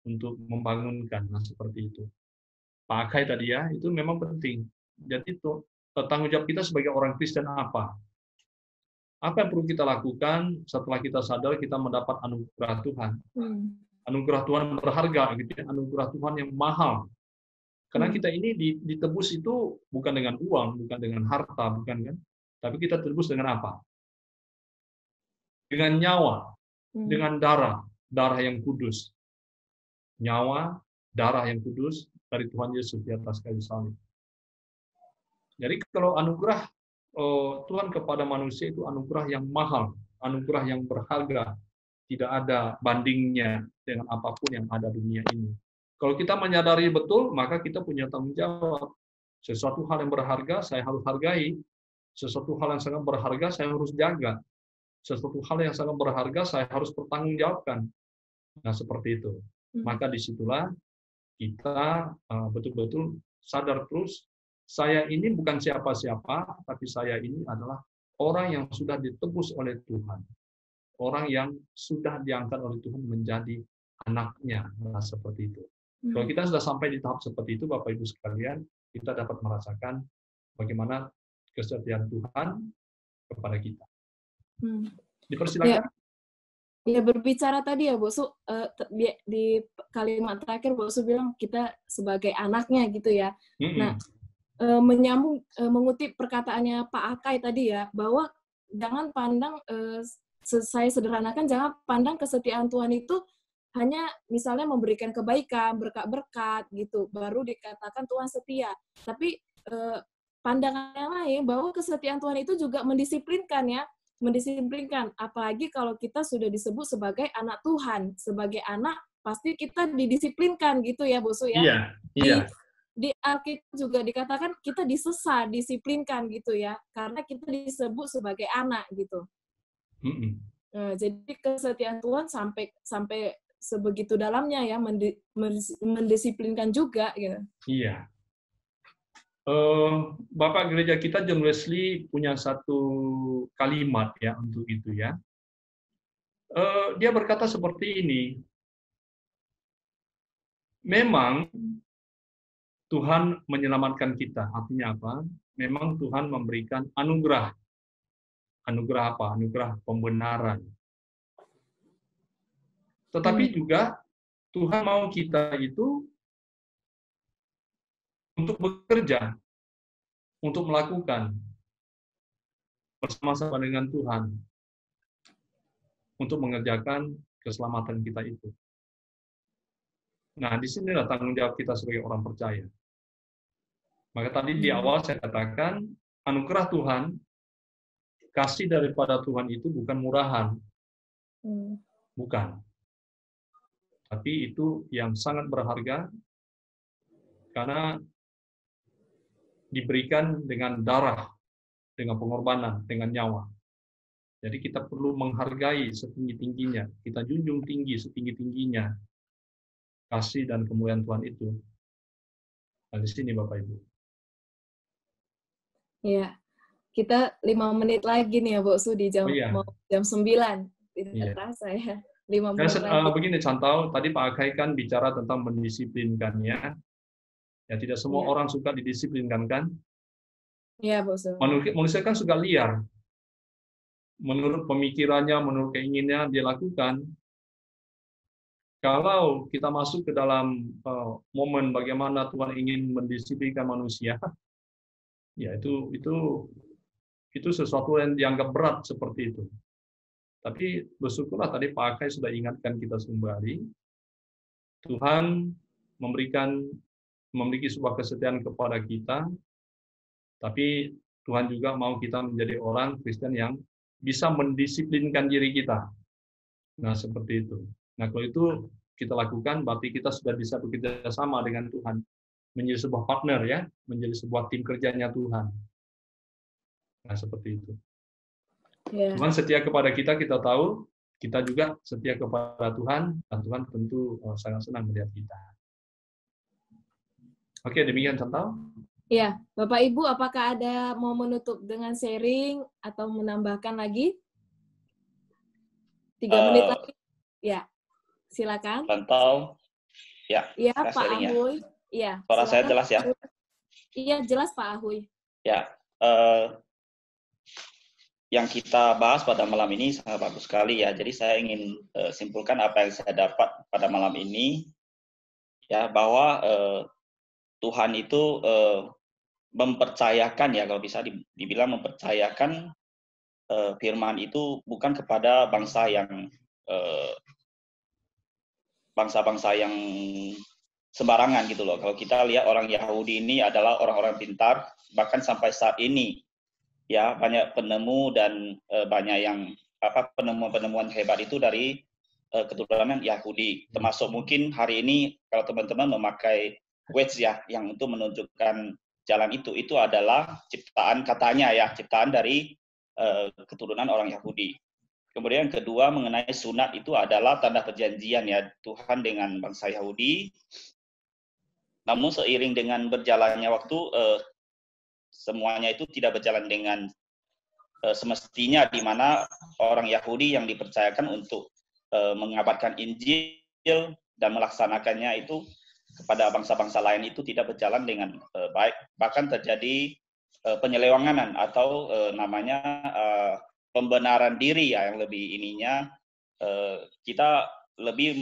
untuk membangunkan. Nah, seperti itu. Pakai tadi ya, itu memang penting. Jadi itu tanggung jawab kita sebagai orang Kristen apa? Apa yang perlu kita lakukan setelah kita sadar kita mendapat anugerah Tuhan? Anugerah Tuhan berharga, gitu ya. Anugerah Tuhan yang mahal. Karena kita ini ditebus itu bukan dengan uang, bukan dengan harta, bukan kan? Tapi kita tebus dengan apa? Dengan nyawa, dengan darah yang kudus. Nyawa, darah yang kudus dari Tuhan Yesus di atas kayu salib. Jadi kalau anugerah Tuhan kepada manusia itu anugerah yang mahal, anugerah yang berharga, tidak ada bandingnya dengan apapun yang ada di dunia ini. Kalau kita menyadari betul, maka kita punya tanggung jawab. Sesuatu hal yang berharga, saya harus hargai. Sesuatu hal yang sangat berharga, saya harus jaga. Sesuatu hal yang sangat berharga, saya harus bertanggungjawabkan. Nah, seperti itu. Maka disitulah kita betul-betul sadar terus, saya ini bukan siapa-siapa, tapi saya ini adalah orang yang sudah ditebus oleh Tuhan. Orang yang sudah diangkat oleh Tuhan menjadi anaknya. Nah, seperti itu. Kalau kita sudah sampai di tahap seperti itu, Bapak Ibu sekalian, kita dapat merasakan bagaimana kesetiaan Tuhan kepada kita. Hmm. Dipersilakan. Ya, berbicara tadi ya, Bu Su, di kalimat terakhir Bu Su bilang kita sebagai anaknya gitu ya. Nah, menyambung, mengutip perkataannya Pak Akai tadi ya, bahwa jangan pandang, saya sederhanakan, jangan pandang kesetiaan Tuhan itu hanya misalnya memberikan kebaikan, berkat-berkat gitu, baru dikatakan Tuhan setia. Tapi pandangan yang lain bahwa kesetiaan Tuhan itu juga mendisiplinkan ya, mendisiplinkan. Apalagi kalau kita sudah disebut sebagai anak Tuhan, sebagai anak pasti kita didisiplinkan gitu ya, Bu Su ya. Iya. Di Alkitab juga dikatakan kita disesa, disiplinkan gitu ya, karena kita disebut sebagai anak gitu. Jadi kesetiaan Tuhan sampai sebegitu dalamnya ya, mendisiplinkan juga gitu. Iya. Bapak gereja kita John Wesley punya satu kalimat ya untuk itu ya. Dia berkata seperti ini. Memang Tuhan menyelamatkan kita. Artinya apa? Memang Tuhan memberikan anugerah. Anugerah apa? Anugerah pembenaran. Tetapi juga Tuhan mau kita itu untuk bekerja, untuk melakukan bersama-sama dengan Tuhan, untuk mengerjakan keselamatan kita itu. Nah, di sinilah tanggung jawab kita sebagai orang percaya. Maka tadi di awal saya katakan, anugerah Tuhan, kasih daripada Tuhan itu bukan murahan. Bukan. Tapi itu yang sangat berharga, karena diberikan dengan darah, dengan pengorbanan, dengan nyawa. Jadi kita perlu menghargai setinggi-tingginya, kita junjung tinggi setinggi-tingginya kasih dan kemuliaan Tuhan itu. Nah, di sini Bapak Ibu. Iya, kita 5 menit lagi nih ya, Bu Su, di jam 9. Tidak terasa ya, 5 menit lagi. Begini, Chantal, tadi Pak Akai kan bicara tentang mendisiplinkannya. Ya, tidak semua orang suka didisiplinkan, kan? Iya, Bu Su. Manusia kan suka liar. Menurut pemikirannya, menurut keinginannya dia lakukan. Kalau kita masuk ke dalam momen bagaimana Tuhan ingin mendisiplinkan manusia, ya itu sesuatu yang dianggap berat seperti itu. Tapi bersyukurlah tadi Pak Akai sudah ingatkan kita kembali, Tuhan memiliki sebuah kesetiaan kepada kita, tapi Tuhan juga mau kita menjadi orang Kristen yang bisa mendisiplinkan diri kita. Nah, seperti itu. Nah, kalau itu kita lakukan, berarti kita sudah bisa bekerja sama dengan Tuhan. Menjadi sebuah partner ya, menjadi sebuah tim kerjanya Tuhan. Nah, seperti itu. Tuhan setia kepada kita, kita tahu. Kita juga setia kepada Tuhan, dan Tuhan tentu sangat senang melihat kita. Oke, demikian Chantal. Ya, Bapak Ibu, apakah ada mau menutup dengan sharing atau menambahkan lagi? 3 menit lagi. Ya, silakan. Chantal, ya. Iya, Pak Ahoy. Iya. Suara saya jelas ya? Iya, jelas Pak Ahoy. Ya, yang kita bahas pada malam ini sangat bagus sekali ya. Jadi saya ingin simpulkan apa yang saya dapat pada malam ini, ya, bahwa Tuhan itu mempercayakan ya, kalau bisa dibilang mempercayakan firman itu bukan kepada bangsa yang sembarangan gitu loh. Kalau kita lihat orang Yahudi ini adalah orang-orang pintar, bahkan sampai saat ini ya banyak penemu dan banyak yang penemuan-penemuan hebat itu dari keturunan Yahudi. Termasuk mungkin hari ini kalau teman-teman memakai wedge ya, yang untuk menunjukkan jalan itu adalah ciptaan katanya ya, ciptaan dari keturunan orang Yahudi. Kemudian yang kedua mengenai sunat itu adalah tanda perjanjian ya Tuhan dengan bangsa Yahudi. Namun seiring dengan berjalannya waktu semuanya itu tidak berjalan dengan semestinya, di mana orang Yahudi yang dipercayakan untuk mengabarkan Injil dan melaksanakannya itu kepada bangsa-bangsa lain itu tidak berjalan dengan baik. Bahkan terjadi penyelewengan atau namanya pembenaran diri ya, yang lebih ininya kita lebih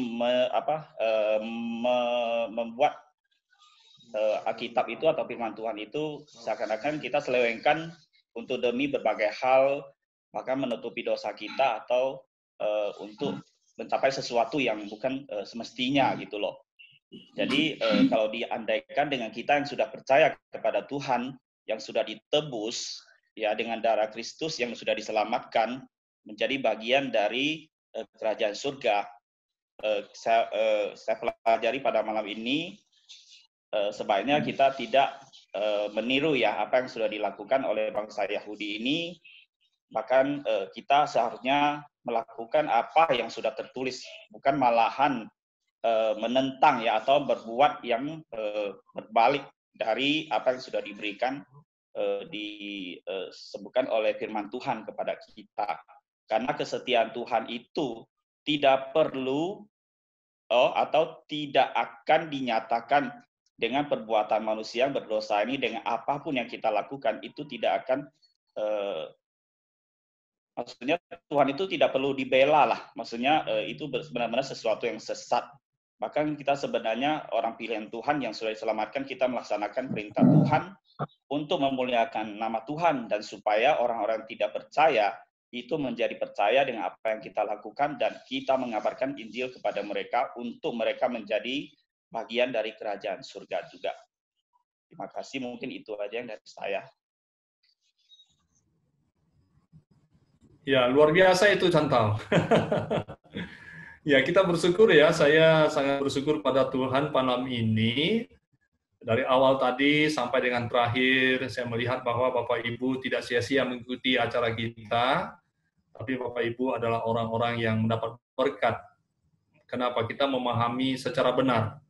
membuat Alkitab itu atau firman Tuhan itu seakan-akan kita selewengkan untuk demi berbagai hal, bahkan menutupi dosa kita atau untuk mencapai sesuatu yang bukan semestinya gitu loh. Jadi kalau diandaikan dengan kita yang sudah percaya kepada Tuhan, yang sudah ditebus ya dengan darah Kristus, yang sudah diselamatkan menjadi bagian dari kerajaan surga, saya pelajari pada malam ini sebaiknya kita tidak meniru ya apa yang sudah dilakukan oleh bangsa Yahudi ini. Bahkan kita seharusnya melakukan apa yang sudah tertulis, bukan malahan menentang ya atau berbuat yang berbalik dari apa yang sudah diberikan disebutkan oleh firman Tuhan kepada kita. Karena kesetiaan Tuhan itu tidak perlu atau tidak akan dinyatakan dengan perbuatan manusia yang berdosa ini. Dengan apapun yang kita lakukan itu tidak akan maksudnya Tuhan itu tidak perlu dibela lah, maksudnya itu benar-benar sesuatu yang sesat. Bahkan kita sebenarnya orang pilihan Tuhan yang sudah diselamatkan, kita melaksanakan perintah Tuhan untuk memuliakan nama Tuhan, dan supaya orang-orang tidak percaya itu menjadi percaya dengan apa yang kita lakukan, dan kita mengabarkan Injil kepada mereka untuk mereka menjadi bagian dari kerajaan surga juga. Terima kasih, mungkin itu aja yang dari saya. Ya, luar biasa itu Chantal. Ya, kita bersyukur ya, saya sangat bersyukur pada Tuhan malam ini. Dari awal tadi sampai dengan terakhir, saya melihat bahwa Bapak Ibu tidak sia-sia mengikuti acara kita, tapi Bapak Ibu adalah orang-orang yang mendapat berkat. Kenapa? Kita memahami secara benar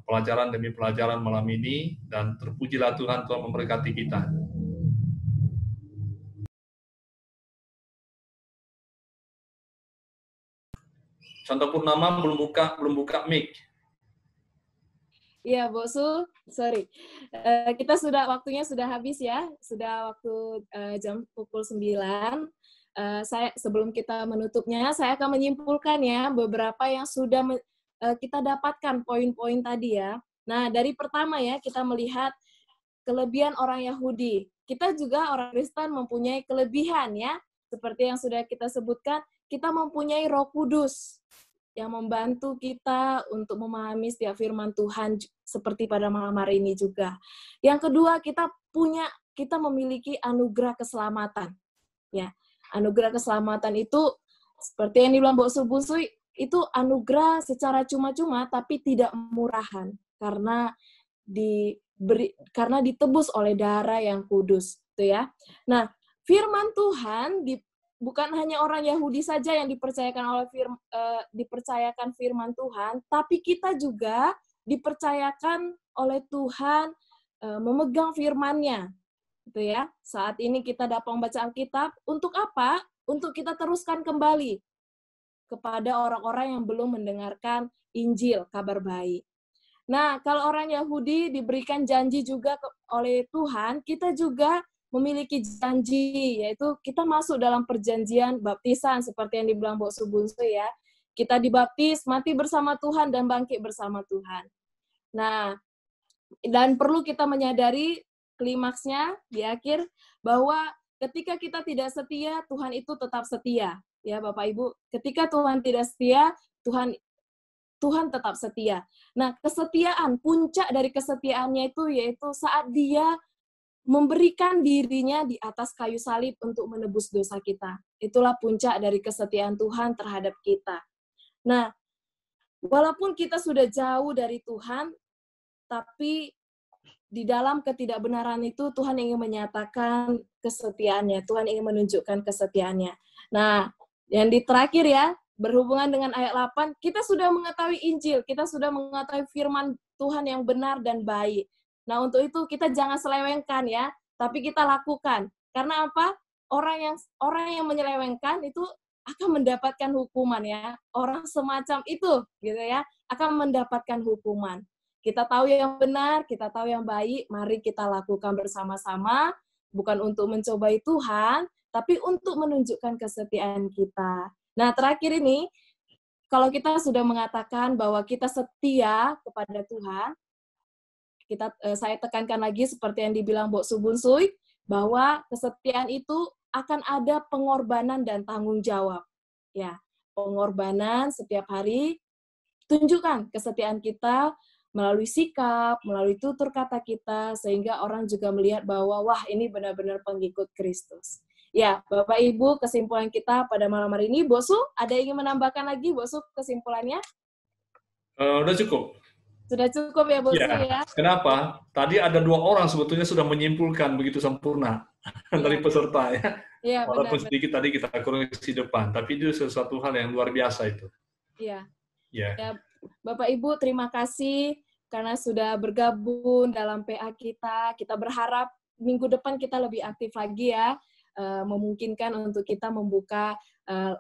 pelajaran demi pelajaran malam ini, dan terpujilah Tuhan telah memberkati kita. Contoh Purnama belum buka mic. Iya, Bu Su, sorry. Kita waktunya sudah habis ya, sudah waktu jam pukul 9. Sebelum kita menutupnya, saya akan menyimpulkan ya beberapa yang sudah kita dapatkan poin-poin tadi ya. Nah, dari pertama ya, kita melihat kelebihan orang Yahudi. Kita juga orang Kristen mempunyai kelebihan ya, seperti yang sudah kita sebutkan, kita mempunyai Roh Kudus yang membantu kita untuk memahami setiap firman Tuhan seperti pada malam hari ini juga. Yang kedua, kita memiliki anugerah keselamatan. Ya, anugerah keselamatan itu seperti yang dibilang Bu Subusui, itu anugerah secara cuma-cuma tapi tidak murahan karena ditebus oleh darah yang kudus, gitu ya. Nah, firman Tuhan bukan hanya orang Yahudi saja yang dipercayakan firman Tuhan, tapi kita juga dipercayakan oleh Tuhan memegang firman-Nya, gitu ya. Saat ini kita dapat membaca Alkitab untuk apa? Untuk kita teruskan kembali kepada orang-orang yang belum mendengarkan Injil, kabar baik. Nah, kalau orang Yahudi diberikan janji juga oleh Tuhan, kita juga memiliki janji, yaitu kita masuk dalam perjanjian baptisan, seperti yang dibilang Bu Subunsu ya. Kita dibaptis, mati bersama Tuhan, dan bangkit bersama Tuhan. Nah, dan perlu kita menyadari klimaksnya di akhir, bahwa ketika kita tidak setia, Tuhan itu tetap setia. Ya Bapak Ibu, ketika Tuhan tidak setia, Tuhan tetap setia. Nah, kesetiaan, puncak dari kesetiaannya itu yaitu saat Dia memberikan dirinya di atas kayu salib untuk menebus dosa kita. Itulah puncak dari kesetiaan Tuhan terhadap kita. Nah, walaupun kita sudah jauh dari Tuhan, tapi di dalam ketidakbenaran itu Tuhan ingin menyatakan kesetiaannya. Tuhan ingin menunjukkan kesetiaannya. Nah, yang di terakhir ya, berhubungan dengan ayat 8, kita sudah mengetahui Injil, kita sudah mengetahui firman Tuhan yang benar dan baik. Nah, untuk itu kita jangan selewengkan ya, tapi kita lakukan. Karena apa? Orang yang menyelewengkan itu akan mendapatkan hukuman ya. Orang semacam itu gitu ya, akan mendapatkan hukuman. Kita tahu yang benar, kita tahu yang baik, mari kita lakukan bersama-sama, bukan untuk mencobai Tuhan, tapi untuk menunjukkan kesetiaan kita. Nah, terakhir ini, kalau kita sudah mengatakan bahwa kita setia kepada Tuhan, saya tekankan lagi seperti yang dibilang Mbok Subunsui, bahwa kesetiaan itu akan ada pengorbanan dan tanggung jawab. Ya, pengorbanan setiap hari, tunjukkan kesetiaan kita melalui sikap, melalui tutur kata kita, sehingga orang juga melihat bahwa, wah, ini benar-benar pengikut Kristus. Ya, Bapak Ibu, kesimpulan kita pada malam hari ini. Bosu, ada yang ingin menambahkan lagi, Bosu, kesimpulannya? Udah cukup. Sudah cukup ya, Bosu, ya? Kenapa? Tadi ada 2 orang sebetulnya sudah menyimpulkan begitu sempurna dari peserta, ya. Ya, walaupun benar, sedikit tadi kita koreksi depan, tapi itu sesuatu hal yang luar biasa itu. Iya. Ya. Ya, Bapak Ibu, terima kasih karena sudah bergabung dalam PA kita. Kita berharap minggu depan kita lebih aktif lagi ya, memungkinkan untuk kita membuka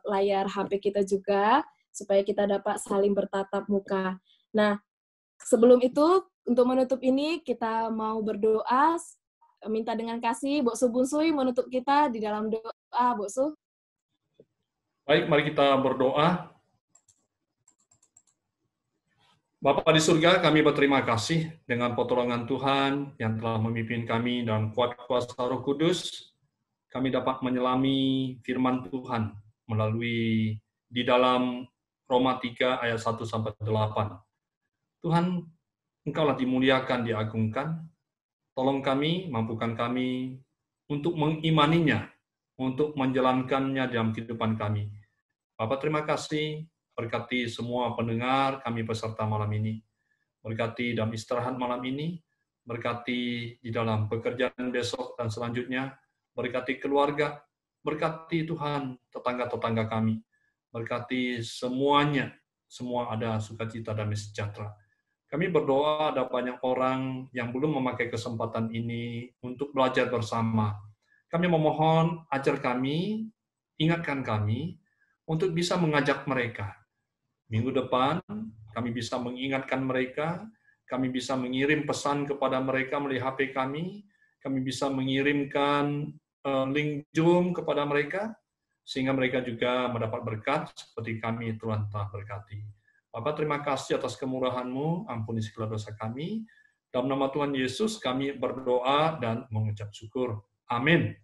layar HP kita juga, supaya kita dapat saling bertatap muka. Nah, sebelum itu, untuk menutup ini, kita mau berdoa, minta dengan kasih, Mbok Su Bunsui menutup kita di dalam doa, Mbok Su. Baik, mari kita berdoa. Bapa di surga, kami berterima kasih dengan pertolongan Tuhan yang telah memimpin kami dalam kuat kuasa Roh Kudus. Kami dapat menyelami firman Tuhan melalui di dalam Roma 3 ayat 1-8. Tuhan, Engkaulah dimuliakan, diagungkan. Tolong kami, mampukan kami untuk mengimaninya, untuk menjalankannya dalam kehidupan kami. Bapak terima kasih, berkati semua pendengar kami peserta malam ini. Berkati dalam istirahat malam ini, berkati di dalam pekerjaan besok dan selanjutnya, berkati keluarga, berkati Tuhan tetangga-tetangga kami, berkati semuanya, semua ada sukacita dan sejahtera. Kami berdoa ada banyak orang yang belum memakai kesempatan ini untuk belajar bersama. Kami memohon, ajar kami, ingatkan kami, untuk bisa mengajak mereka. Minggu depan, kami bisa mengingatkan mereka, kami bisa mengirim pesan kepada mereka melalui HP kami bisa mengirimkan link Zoom kepada mereka, sehingga mereka juga mendapat berkat seperti kami Tuhan telah berkati. Bapak terima kasih atas kemurahan-Mu, ampuni segala dosa kami. Dalam nama Tuhan Yesus kami berdoa dan mengucap syukur. Amin.